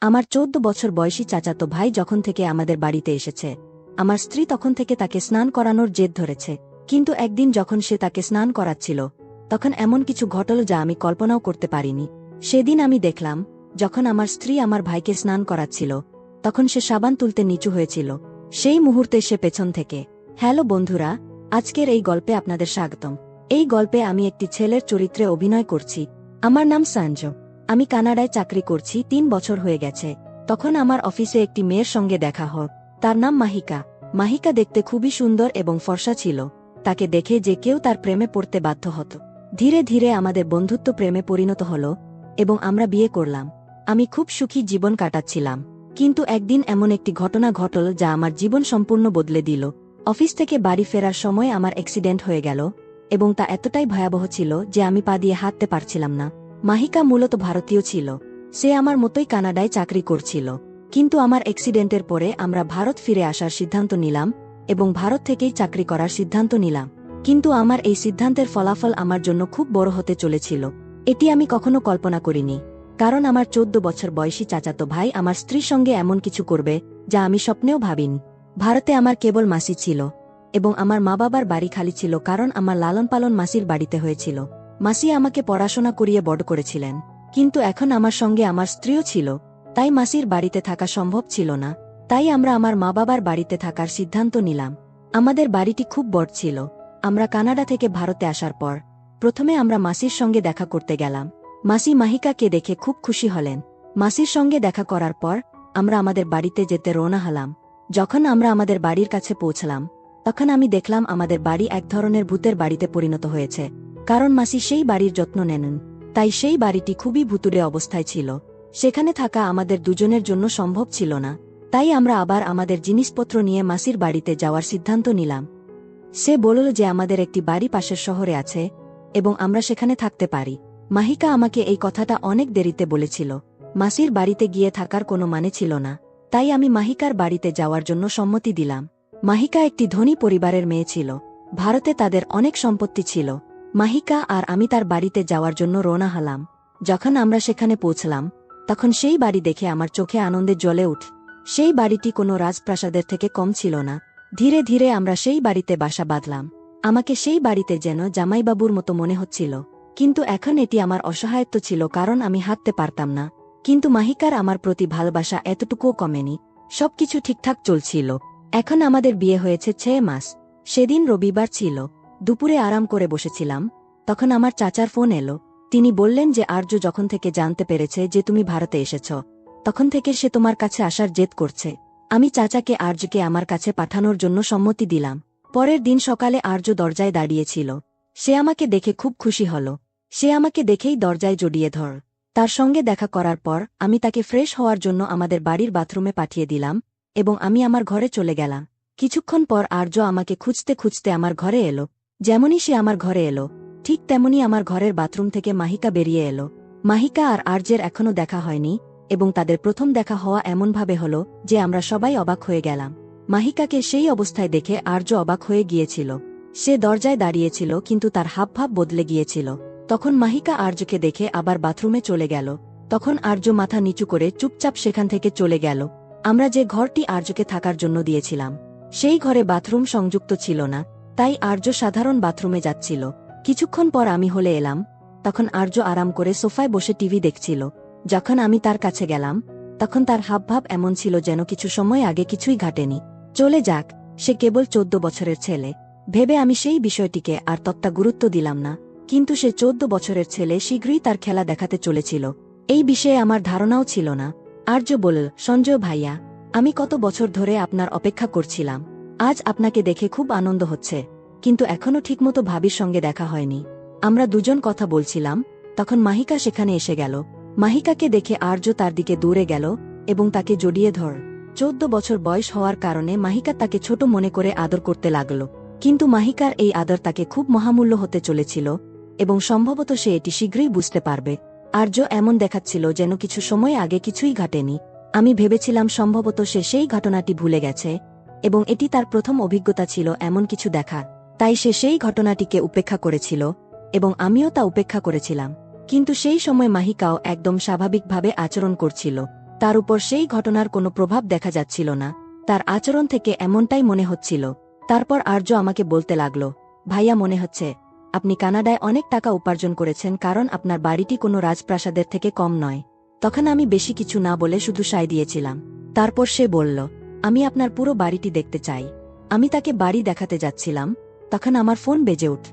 আমার 14 বছর বয়সী চাচাতো ভাই যখন থেকে আমাদের বাড়িতে এসেছে, আমার স্ত্রী তখন থেকে তাকে স্নান করানোর জেদ ধরেছে। কিন্তু একদিন যখন সে তাকে স্নান করাচ্ছিল, তখন এমন কিছু ঘটল যা আমি কল্পনাও করতে পারিনি। সেদিন আমি দেখলাম, যখন আমার স্ত্রী আমার ভাইকে স্নান করাচ্ছিল, তখন সে সাবান তুলতে নিচু হয়েছিল। সেই মুহূর্তে সে পেছন থেকে, হ্যালো বন্ধুরা, আজকের এই গল্পে আপনাদের স্বাগতম। এই গল্পে আমি একটি ছেলের চরিত্রে অভিনয় করছি। আমার নাম সঞ্জয়। আমি কানাডায় চাকরি করছি, 3 বছর হয়ে গেছে। তখন আমার অফিসে একটি মেয়ের সঙ্গে দেখা হয়। তার নাম মাহিকা। মাহিকা দেখতে খুবই সুন্দর এবং ফর্সা ছিল। তাকে দেখে যে কেউ তার প্রেমে পড়তে বাধ্য হতো। ধীরে ধীরে আমাদের বন্ধুত্ব প্রেমে পরিণত হল এবং আমরা বিয়ে করলাম। আমি খুব সুখী জীবন কাটাচ্ছিলাম। কিন্তু একদিন এমন একটি ঘটনা ঘটল যা আমার জীবন সম্পূর্ণ বদলে দিল। অফিস থেকে বাড়ি ফেরার সময় আমার অ্যাক্সিডেন্ট হয়ে গেল এবং তা এতটাই ভয়াবহ ছিল যে আমি পা দিয়ে হাঁটতে পারছিলাম না। মাহিকা মূলত ভারতীয় ছিল। সে আমার মতোই কানাডায় চাকরি করছিল। কিন্তু আমার অ্যাক্সিডেন্টের পরে আমরা ভারত ফিরে আসার সিদ্ধান্ত নিলাম এবং ভারত থেকেই চাকরি করার সিদ্ধান্ত নিলাম। কিন্তু আমার এই সিদ্ধান্তের ফলাফল আমার জন্য খুব বড় হতে চলেছিল। এটি আমি কখনো কল্পনা করিনি। কারণ আমার 14 বছর বয়সী চাচাতো ভাই আমার স্ত্রীর সঙ্গে এমন কিছু করবে যা আমি স্বপ্নেও ভাবিনি। ভারতে আমার কেবল মাসি ছিল এবং আমার মা বাবার বাড়ি খালি ছিল, কারণ আমার লালন পালন মাসির বাড়িতে হয়েছিল। মাসি আমাকে পড়াশোনা করিয়ে বড় করেছিলেন। কিন্তু এখন আমার সঙ্গে আমার স্ত্রীও ছিল, তাই মাসির বাড়িতে থাকা সম্ভব ছিল না। তাই আমরা আমার মা বাবার বাড়িতে থাকার সিদ্ধান্ত নিলাম। আমাদের বাড়িটি খুব বড় ছিল। আমরা কানাডা থেকে ভারতে আসার পর প্রথমে আমরা মাসির সঙ্গে দেখা করতে গেলাম। মাসি মাহিকাকে দেখে খুব খুশি হলেন। মাসির সঙ্গে দেখা করার পর আমরা আমাদের বাড়িতে যেতে রওনা হলাম। যখন আমরা আমাদের বাড়ির কাছে পৌঁছলাম, তখন আমি দেখলাম আমাদের বাড়ি এক ধরনের ভূতের বাড়িতে পরিণত হয়েছে। কারণ মাসি সেই বাড়ির যত্ন নেন, তাই সেই বাড়িটি খুবই ভুতুড়ে অবস্থায় ছিল। সেখানে থাকা আমাদের দুজনের জন্য সম্ভব ছিল না। তাই আমরা আবার আমাদের জিনিসপত্র নিয়ে মাসির বাড়িতে যাওয়ার সিদ্ধান্ত নিলাম। সে বলল যে আমাদের একটি বাড়ি পাশের শহরে আছে এবং আমরা সেখানে থাকতে পারি। মাহিকা আমাকে এই কথাটা অনেক দেরিতে বলেছিল। মাসির বাড়িতে গিয়ে থাকার কোনো মানে ছিল না। তাই আমি মাহিকার বাড়িতে যাওয়ার জন্য সম্মতি দিলাম। মাহিকা একটি ধনী পরিবারের মেয়ে ছিল। ভারতে তাদের অনেক সম্পত্তি ছিল। মাহিকা আর আমি তার বাড়িতে যাওয়ার জন্য রওনা হলাম। যখন আমরা সেখানে পৌঁছলাম, তখন সেই বাড়ি দেখে আমার চোখে আনন্দে জ্বলে উঠ। সেই বাড়িটি কোনো রাজপ্রাসাদের থেকে কম ছিল না। ধীরে ধীরে আমরা সেই বাড়িতে বাসা বাঁধলাম। আমাকে সেই বাড়িতে যেন জামাইবাবুর মতো মনে হচ্ছিল। কিন্তু এখন এটি আমার অসহায়ত্ব ছিল, কারণ আমি হাঁটতে পারতাম না। কিন্তু মাহিকার আমার প্রতি ভালোবাসা এতটুকুও কমেনি। সবকিছু ঠিকঠাক চলছিল। এখন আমাদের বিয়ে হয়েছে 6 মাস। সেদিন রবিবার ছিল। দুপুরে আরাম করে বসেছিলাম, তখন আমার চাচার ফোন এলো। তিনি বললেন যে আর্য যখন থেকে জানতে পেরেছে যে তুমি ভারতে এসেছ, তখন থেকে সে তোমার কাছে আসার জেদ করছে। আমি চাচাকে আর্যকে আমার কাছে পাঠানোর জন্য সম্মতি দিলাম। পরের দিন সকালে আর্য দরজায় দাঁড়িয়েছিল। সে আমাকে দেখে খুব খুশি হল। সে আমাকে দেখেই দরজায় জড়িয়ে ধর। তার সঙ্গে দেখা করার পর আমি তাকে ফ্রেশ হওয়ার জন্য আমাদের বাড়ির বাথরুমে পাঠিয়ে দিলাম এবং আমি আমার ঘরে চলে গেলাম। কিছুক্ষণ পর আর্য আমাকে খুঁজতে খুঁজতে আমার ঘরে এলো। যেমনই সে আমার ঘরে এলো, ঠিক তেমনি আমার ঘরের বাথরুম থেকে মাহিকা বেরিয়ে এলো। মাহিকা আর আর্যের এখনো দেখা হয়নি এবং তাদের প্রথম দেখা হওয়া এমনভাবে হলো যে আমরা সবাই অবাক হয়ে গেলাম। মাহিকাকে সেই অবস্থায় দেখে আর্য অবাক হয়ে গিয়েছিল। সে দরজায় দাঁড়িয়েছিল কিন্তু তার হাবভাব বদলে গিয়েছিল। তখন মাহিকা আর্যকে দেখে আবার বাথরুমে চলে গেল। তখন আর্য মাথা নিচু করে চুপচাপ সেখান থেকে চলে গেল। আমরা যে ঘরটি আর্যকে থাকার জন্য দিয়েছিলাম, সেই ঘরে বাথরুম সংযুক্ত ছিল না, তাই আর্য সাধারণ বাথরুমে যাচ্ছিল। কিছুক্ষণ পর আমি হলে এলাম। তখন আর্য আরাম করে সোফায় বসে টিভি দেখছিল। যখন আমি তার কাছে গেলাম, তখন তার হাবভাব এমন ছিল যেন কিছু সময় আগে কিছুই ঘটেনি। চলে যাক, সে কেবল 14 বছরের ছেলে ভেবে আমি সেই বিষয়টিকে আর ততটা গুরুত্ব দিলাম না। কিন্তু সে 14 বছরের ছেলে শীঘ্রই তার খেলা দেখাতে চলেছিল, এই বিষয়ে আমার ধারণাও ছিল না। আর্য বলল, সঞ্জয় ভাইয়া, আমি কত বছর ধরে আপনার অপেক্ষা করছিলাম। আজ আপনাকে দেখে খুব আনন্দ হচ্ছে। কিন্তু এখনো ঠিকমতো ভাবির সঙ্গে দেখা হয়নি। আমরা দুজন কথা বলছিলাম, তখন মাহিকা সেখানে এসে গেল। মাহিকাকে দেখে আর্য তার দিকে দূরে গেল এবং তাকে জড়িয়ে ধর। 14 বছর বয়স হওয়ার কারণে মাহিকা তাকে ছোট মনে করে আদর করতে লাগল। কিন্তু মাহিকার এই আদর তাকে খুব মহামূল্য হতে চলেছিল এবং সম্ভবত সে এটি শীঘ্রই বুঝতে পারবে। আর্য এমন দেখাচ্ছিল যেন কিছু সময় আগে কিছুই ঘটেনি। আমি ভেবেছিলাম সম্ভবত সে সেই ঘটনাটি ভুলে গেছে এবং এটি তার প্রথম অভিজ্ঞতা ছিল এমন কিছু দেখার। তাই সে সেই ঘটনাটিকে উপেক্ষা করেছিল এবং আমিও তা উপেক্ষা করেছিলাম। কিন্তু সেই সময় মাহিকাও একদম স্বাভাবিকভাবে আচরণ করছিল। তার উপর সেই ঘটনার কোনো প্রভাব দেখা যাচ্ছিল না, তার আচরণ থেকে এমনটাই মনে হচ্ছিল। তারপর আর্য আমাকে বলতে লাগল, ভাইয়া মনে হচ্ছে আপনি কানাডায় অনেক টাকা উপার্জন করেছেন, কারণ আপনার বাড়িটি কোনো রাজপ্রাসাদের থেকে কম নয়। তখন আমি বেশি কিছু না বলে শুধু সায় দিয়েছিলাম। তারপর সে বলল, আমি আপনার পুরো বাড়িটি দেখতে চাই। আমি তাকে বাড়ি দেখাতে যাচ্ছিলাম, তখন আমার ফোন বেজে উঠ।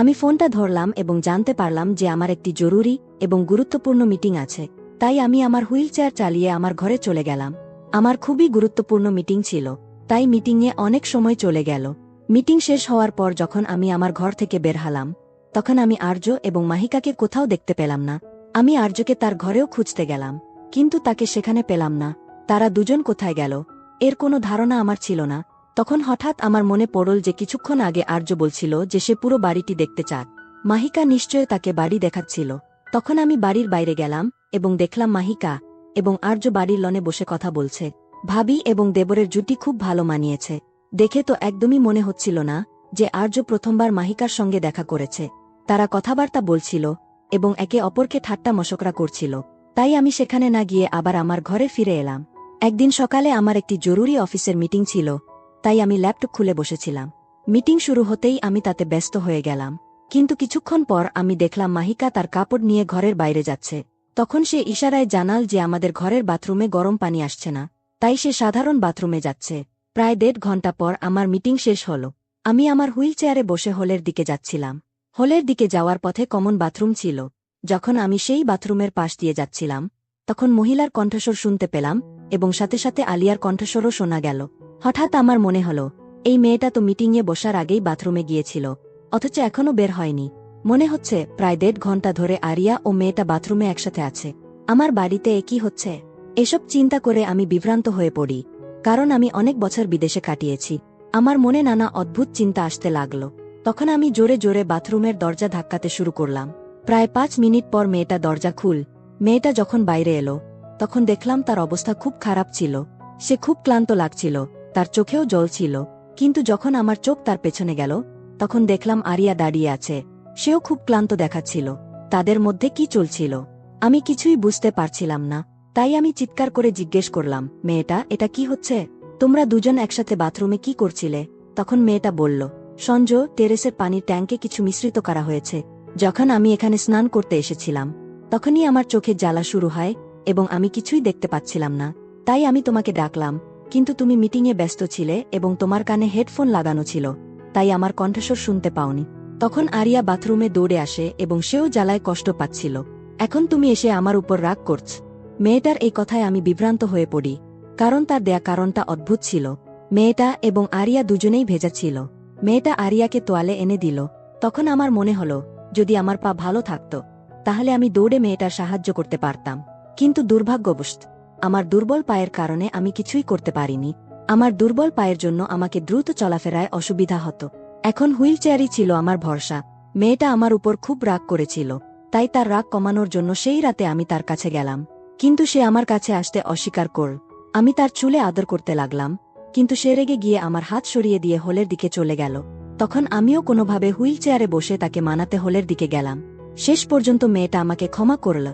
আমি ফোনটা ধরলাম এবং জানতে পারলাম যে আমার একটি জরুরি এবং গুরুত্বপূর্ণ মিটিং আছে। তাই আমি আমার হুইল চেয়ার চালিয়ে আমার ঘরে চলে গেলাম। আমার খুবই গুরুত্বপূর্ণ মিটিং ছিল, তাই মিটিংয়ে অনেক সময় চলে গেল। মিটিং শেষ হওয়ার পর যখন আমি আমার ঘর থেকে বের হলাম, তখন আমি আর্য এবং মাহিকাকে কোথাও দেখতে পেলাম না। আমি আর্যকে তার ঘরেও খুঁজতে গেলাম, কিন্তু তাকে সেখানে পেলাম না। তারা দুজন কোথায় গেল এর কোনো ধারণা আমার ছিল না। তখন হঠাৎ আমার মনে পড়ল যে কিছুক্ষণ আগে আর্য বলছিল যে সে পুরো বাড়িটি দেখতে চায়। মাহিকা নিশ্চয় তাকে বাড়ি দেখাচ্ছিল। তখন আমি বাড়ির বাইরে গেলাম এবং দেখলাম মাহিকা এবং আর্য বাড়ির লনে বসে কথা বলছে। ভাবি এবং দেবরের জুটি খুব ভালো মানিয়েছে। দেখে তো একদমই মনে হচ্ছিল না যে আর্য প্রথমবার মাহিকার সঙ্গে দেখা করেছে। তারা কথাবার্তা বলছিল এবং একে অপরকে ঠাট্টা মশকরা করছিল। তাই আমি সেখানে না গিয়ে আবার আমার ঘরে ফিরে এলাম। একদিন সকালে আমার একটি জরুরি অফিসের মিটিং ছিল, তাই আমি ল্যাপটপ খুলে বসেছিলাম। মিটিং শুরু হতেই আমি তাতে ব্যস্ত হয়ে গেলাম। কিন্তু কিছুক্ষণ পর আমি দেখলাম মাহিকা তার কাপড় নিয়ে ঘরের বাইরে যাচ্ছে। তখন সে ইশারায় জানাল যে আমাদের ঘরের বাথরুমে গরম পানি আসছে না, তাই সে সাধারণ বাথরুমে যাচ্ছে। প্রায় 1.5 ঘন্টা পর আমার মিটিং শেষ হল। আমি আমার হুইল চেয়ারে বসে হলের দিকে যাচ্ছিলাম। হলের দিকে যাওয়ার পথে কমন বাথরুম ছিল। যখন আমি সেই বাথরুমের পাশ দিয়ে যাচ্ছিলাম, তখন মহিলার কণ্ঠস্বর শুনতে পেলাম এবং সাথে সাথে আলিয়ার কণ্ঠস্বরও শোনা গেল। হঠাৎ আমার মনে হল, এই মেয়েটা তো মিটিংয়ে বসার আগেই বাথরুমে গিয়েছিল, অথচ এখনও বের হয়নি। মনে হচ্ছে প্রায় 1.5 ঘন্টা ধরে আরিয়া ও মেয়েটা বাথরুমে একসাথে আছে। আমার বাড়িতে একই হচ্ছে। এসব চিন্তা করে আমি বিভ্রান্ত হয়ে পড়ি, কারণ আমি অনেক বছর বিদেশে কাটিয়েছি। আমার মনে নানা অদ্ভুত চিন্তা আসতে লাগল। তখন আমি জোরে জোরে বাথরুমের দরজা ধাক্কাতে শুরু করলাম। প্রায় 5 মিনিট পর মেয়েটা দরজা খুল। মেয়েটা যখন বাইরে এলো, তখন দেখলাম তার অবস্থা খুব খারাপ ছিল। সে খুব ক্লান্ত লাগছিল, তার চোখেও জল ছিল। কিন্তু যখন আমার চোখ তার পেছনে গেল, তখন দেখলাম আরিয়া দাঁড়িয়ে আছে। সেও খুব ক্লান্ত দেখাচ্ছিল। তাদের মধ্যে কি চলছিল আমি কিছুই বুঝতে পারছিলাম না। তাই আমি চিৎকার করে জিজ্ঞেস করলাম, মেয়েটা, এটা কি হচ্ছে? তোমরা দুজন একসাথে বাথরুমে কি করছিলে? তখন মেয়েটা বলল, সঞ্জ, টেরেসের পানির ট্যাঙ্কে কিছু মিশ্রিত করা হয়েছে। যখন আমি এখানে স্নান করতে এসেছিলাম, তখনই আমার চোখে জ্বালা শুরু হয় এবং আমি কিছুই দেখতে পাচ্ছিলাম না। তাই আমি তোমাকে ডাকলাম, কিন্তু তুমি মিটিংয়ে ব্যস্ত ছিলে এবং তোমার কানে হেডফোন লাগানো ছিল, তাই আমার কণ্ঠস্বর শুনতে পাওনি। তখন আরিয়া বাথরুমে দৌড়ে আসে এবং সেও জ্বালায় কষ্ট পাচ্ছিল। এখন তুমি এসে আমার উপর রাগ করছ? মেয়েটার এই কথায় আমি বিভ্রান্ত হয়ে পড়ি, কারণ তার দেয়া কারণটা অদ্ভুত ছিল। মেয়েটা এবং আরিয়া দুজনেই ভেজা ছিল। মেয়েটা আরিয়াকে তোয়ালে এনে দিল। তখন আমার মনে হল, যদি আমার পা ভালো থাকত, তাহলে আমি দৌড়ে মেয়েটার সাহায্য করতে পারতাম। কিন্তু দুর্ভাগ্যবশ আমার দুর্বল পায়ের কারণে আমি কিছুই করতে পারিনি। আমার দুর্বল পায়ের জন্য আমাকে দ্রুত চলাফেরায় অসুবিধা হতো। এখন হুইল চেয়ারই ছিল আমার ভরসা। মেয়েটা আমার উপর খুব রাগ করেছিল, তাই তার রাগ কমানোর জন্য সেই রাতে আমি তার কাছে গেলাম। কিন্তু সে আমার কাছে আসতে অস্বীকার করল। আমি তার চুলে আদর করতে লাগলাম, কিন্তু সে রেগে গিয়ে আমার হাত সরিয়ে দিয়ে হলের দিকে চলে গেল। তখন আমিও কোনোভাবে হুইল চেয়ারে বসে তাকে মানাতে হলের দিকে গেলাম। শেষ পর্যন্ত মেয়েটা আমাকে ক্ষমা করল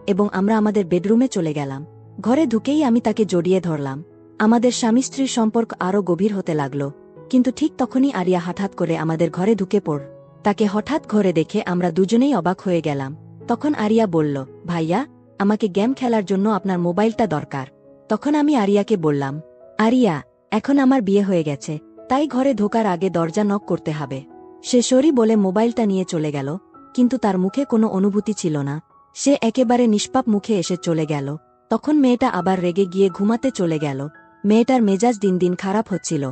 এবং আমরা আমাদের বেডরুমে চলে গেলাম। ঘরে ঢুকেই আমি তাকে জড়িয়ে ধরলাম। আমাদের স্বামী স্ত্রীর সম্পর্ক আরও গভীর হতে লাগল। কিন্তু ঠিক তখনই আরিয়া হঠাৎ করে আমাদের ঘরে ঢুকে পড়ল। তাকে হঠাৎ ঘরে দেখে আমরা দুজনেই অবাক হয়ে গেলাম। তখন আরিয়া বলল, ভাইয়া, আমাকে গেম খেলার জন্য আপনার মোবাইলটা দরকার। তখন আমি আরিয়াকে বললাম, আরিয়া, এখন আমার বিয়ে হয়ে গেছে, তাই ঘরে ঢোকার আগে দরজা নক করতে হবে। সে সরি বলে মোবাইলটা নিয়ে চলে গেল, কিন্তু তার মুখে কোনো অনুভূতি ছিল না। সে একেবারে নিষ্পাপ মুখে এসে চলে গেল। তখন মেয়েটা আবার রেগে গিয়ে ঘুমাতে চলে গেল। মেয়েটার মেজাজ দিন দিন খারাপ হচ্ছিল,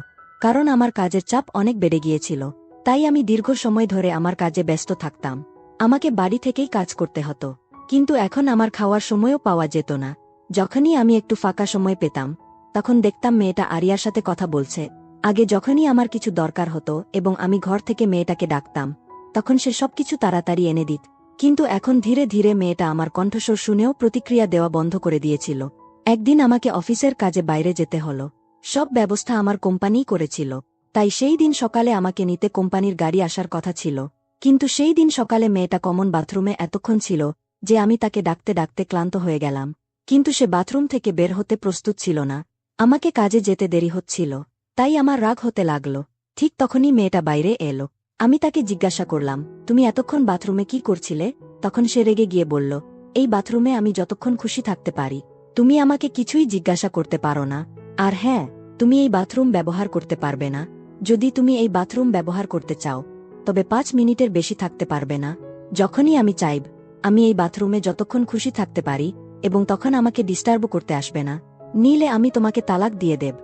কারণ আমার কাজের চাপ অনেক বেড়ে গিয়েছিল। তাই আমি দীর্ঘ সময় ধরে আমার কাজে ব্যস্ত থাকতাম। আমাকে বাড়ি থেকেই কাজ করতে হতো। কিন্তু এখন আমার খাওয়ার সময়ও পাওয়া যেত না। যখনই আমি একটু ফাঁকা সময় পেতাম, তখন দেখতাম মেয়েটা আরিয়ার সাথে কথা বলছে। আগে যখনই আমার কিছু দরকার হতো এবং আমি ঘর থেকে মেয়েটাকে ডাকতাম, তখন সে সবকিছু তাড়াতাড়ি এনে দিত। কিন্তু এখন ধীরে ধীরে মেয়েটা আমার কণ্ঠস্বর শুনেও প্রতিক্রিয়া দেওয়া বন্ধ করে দিয়েছিল। একদিন আমাকে অফিসের কাজে বাইরে যেতে হলো। সব ব্যবস্থা আমার কোম্পানিই করেছিল, তাই সেই দিন সকালে আমাকে নিতে কোম্পানির গাড়ি আসার কথা ছিল। কিন্তু সেই দিন সকালে মেয়েটা কমন বাথরুমে এতক্ষণ ছিল যে আমি তাকে ডাকতে ডাকতে ক্লান্ত হয়ে গেলাম। কিন্তু সে বাথরুম থেকে বের হতে প্রস্তুত ছিল না। আমাকে কাজে যেতে দেরি হচ্ছিল, তাই আমার রাগ হতে লাগল। ঠিক তখনই মেয়েটা বাইরে এলো। আমি তাকে জিজ্ঞাসা করলাম, তুমি এতক্ষণ বাথরুমে কি করছিলে? তখন সে রেগে গিয়ে বলল, এই বাথরুমে আমি যতক্ষণ খুশি থাকতে পারি, তুমি আমাকে কিছুই জিজ্ঞাসা করতে পারো না। আর হ্যাঁ, তুমি এই বাথরুম ব্যবহার করতে পারবে না। যদি তুমি এই বাথরুম ব্যবহার করতে চাও, তবে 5 মিনিটের বেশি থাকতে পারবে না। যখনই আমি চাইব, আমি এই বাথরুমে যতক্ষণ খুশি থাকতে পারি, এবং তখন আমাকে ডিস্টার্ব করতে আসবে না। নিলে আমি তোমাকে তালাক দিয়ে দেব।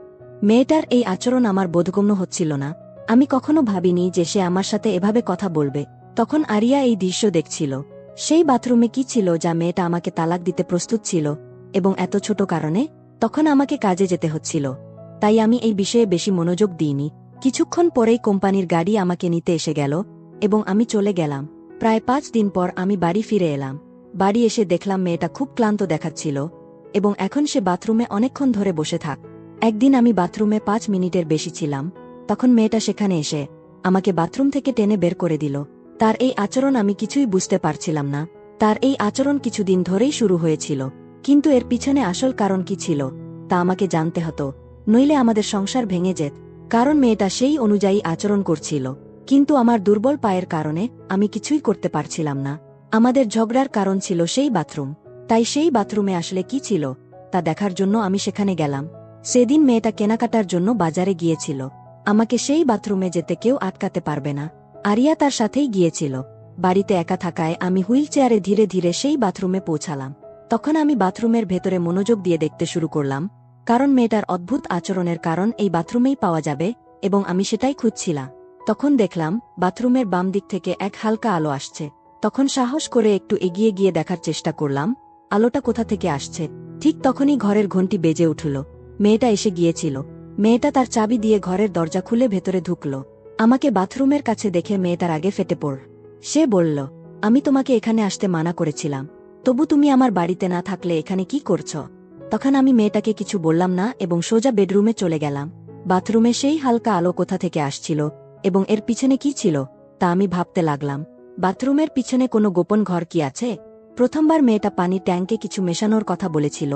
মেয়েটার এই আচরণ আমার বোধগম্য হচ্ছিল না। আমি কখনো ভাবিনি যে সে আমার সাথে এভাবে কথা বলবে। তখন আরিয়া এই দৃশ্য দেখছিল। সেই বাথরুমে কি ছিল যা মেয়েটা আমাকে তালাক দিতে প্রস্তুত ছিল, এবং এত ছোট কারণে? তখন আমাকে কাজে যেতে হচ্ছিল, তাই আমি এই বিষয়ে বেশি মনোযোগ দিইনি। কিছুক্ষণ পরেই কোম্পানির গাড়ি আমাকে নিতে এসে গেল, এবং আমি চলে গেলাম। প্রায় 5 দিন পর আমি বাড়ি ফিরে এলাম। বাড়ি এসে দেখলাম মেয়েটা খুব ক্লান্ত দেখাচ্ছিল, এবং এখন সে বাথরুমে অনেকক্ষণ ধরে বসে থাক। একদিন আমি বাথরুমে 5 মিনিটের বেশি ছিলাম, তখন মেয়েটা সেখানে এসে আমাকে বাথরুম থেকে টেনে বের করে দিল। তার এই আচরণ আমি কিছুই বুঝতে পারছিলাম না। তার এই আচরণ কিছুদিন ধরেই শুরু হয়েছিল, কিন্তু এর পিছনে আসল কারণ কি ছিল তা আমাকে জানতে হতো, নইলে আমাদের সংসার ভেঙে যেত। কারণ মেয়েটা সেই অনুযায়ী আচরণ করছিল, কিন্তু আমার দুর্বল পায়ের কারণে আমি কিছুই করতে পারছিলাম না। আমাদের ঝগড়ার কারণ ছিল সেই বাথরুম, তাই সেই বাথরুমে আসলে কি ছিল তা দেখার জন্য আমি সেখানে গেলাম। সেদিন মেয়েটা কেনাকাটার জন্য বাজারে গিয়েছিল। আমাকে সেই বাথরুমে যেতে কেউ আটকাতে পারবে না। আরিয়া তার সাথেই গিয়েছিল। বাড়িতে একা থাকায় আমি হুইল চেয়ারে ধীরে ধীরে সেই বাথরুমে পৌঁছালাম। তখন আমি বাথরুমের ভেতরে মনোযোগ দিয়ে দেখতে শুরু করলাম, কারণ মেয়েটার অদ্ভুত আচরণের কারণ এই বাথরুমেই পাওয়া যাবে, এবং আমি সেটাই খুঁজছিলাম। তখন দেখলাম বাথরুমের বাম দিক থেকে এক হালকা আলো আসছে। তখন সাহস করে একটু এগিয়ে গিয়ে দেখার চেষ্টা করলাম আলোটা কোথা থেকে আসছে। ঠিক তখনই ঘরের ঘণ্টি বেজে উঠল। মেয়েটা এসে গিয়েছিল। মেয়েটা তার চাবি দিয়ে ঘরের দরজা খুলে ভেতরে ঢুকল। আমাকে বাথরুমের কাছে দেখে মেয়েটার আগে ফেটে পড়ল। সে বলল, আমি তোমাকে এখানে আসতে মানা করেছিলাম, তবু তুমি আমার বাড়িতে না থাকলে এখানে কি করছ? তখন আমি মেয়েটাকে কিছু বললাম না এবং সোজা বেডরুমে চলে গেলাম। বাথরুমে সেই হালকা আলো কোথা থেকে আসছিল এবং এর পিছনে কি ছিল তা আমি ভাবতে লাগলাম। বাথরুমের পিছনে কোনো গোপন ঘর কি আছে? প্রথমবার মেয়েটা পানির ট্যাঙ্কে কিছু মেশানোর কথা বলেছিল,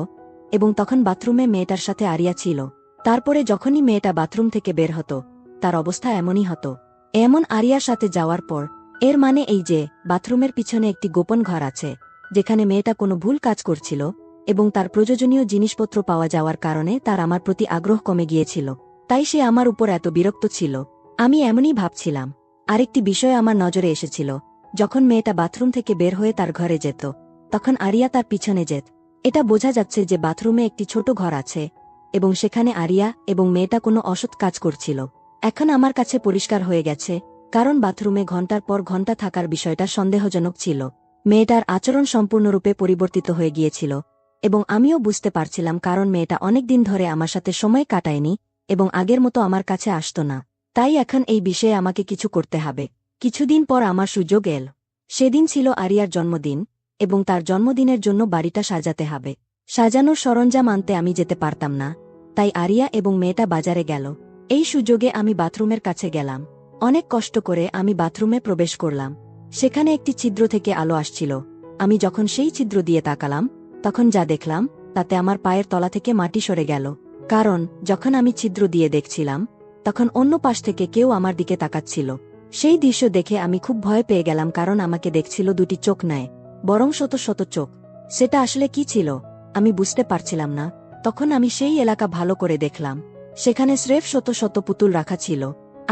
এবং তখন বাথরুমে মেয়েটার সাথে আরিয়া ছিল। তারপরে যখনই মেয়েটা বাথরুম থেকে বের হতো, তার অবস্থা এমনই হতো। এমন আরিয়ার সাথে যাওয়ার পর এর মানে এই যে বাথরুমের পিছনে একটি গোপন ঘর আছে, যেখানে মেয়েটা কোনো ভুল কাজ করছিল, এবং তার প্রয়োজনীয় জিনিসপত্র পাওয়া যাওয়ার কারণে তার আমার প্রতি আগ্রহ কমে গিয়েছিল। তাই সে আমার উপর এত বিরক্ত ছিল। আমি এমনই ভাবছিলাম। আরেকটি বিষয় আমার নজরে এসেছিল। যখন মেয়েটা বাথরুম থেকে বের হয়ে তার ঘরে যেত, তখন আরিয়া তার পিছনে যেত। এটা বোঝা যাচ্ছে যে বাথরুমে একটি ছোট ঘর আছে, এবং সেখানে আরিয়া এবং মেয়েটা কোনো অসৎ কাজ করছিল। এখন আমার কাছে পরিষ্কার হয়ে গেছে, কারণ বাথরুমে ঘণ্টার পর ঘণ্টা থাকার বিষয়টা সন্দেহজনক ছিল। মেয়েটার আচরণ সম্পূর্ণরূপে পরিবর্তিত হয়ে গিয়েছিল, এবং আমিও বুঝতে পারছিলাম কারণ মেয়েটা অনেক দিন ধরে আমার সাথে সময় কাটায়নি এবং আগের মতো আমার কাছে আসত না। তাই এখন এই বিষয়ে আমাকে কিছু করতে হবে। কিছুদিন পর আমার সুযোগ এল। সেদিন ছিল আরিয়ার জন্মদিন, এবং তার জন্মদিনের জন্য বাড়িটা সাজাতে হবে। সাজানোর সরঞ্জাম আনতে আমি যেতে পারতাম না, তাই আরিয়া এবং মেয়েটা বাজারে গেল। এই সুযোগে আমি বাথরুমের কাছে গেলাম। অনেক কষ্ট করে আমি বাথরুমে প্রবেশ করলাম। সেখানে একটি ছিদ্র থেকে আলো আসছিল। আমি যখন সেই ছিদ্র দিয়ে তাকালাম, তখন যা দেখলাম তাতে আমার পায়ের তলা থেকে মাটি সরে গেল। কারণ যখন আমি ছিদ্র দিয়ে দেখছিলাম, তখন অন্য পাশ থেকে কেউ আমার দিকে তাকাচ্ছিল। সেই দৃশ্য দেখে আমি খুব ভয় পেয়ে গেলাম, কারণ আমাকে দেখছিল দুটি চোখ নয়, বরং শত শত চোখ। সেটা আসলে কি ছিল আমি বুঝতে পারছিলাম না। তখন আমি সেই এলাকা ভালো করে দেখলাম। সেখানে স্রেফ শত শত পুতুল রাখা ছিল।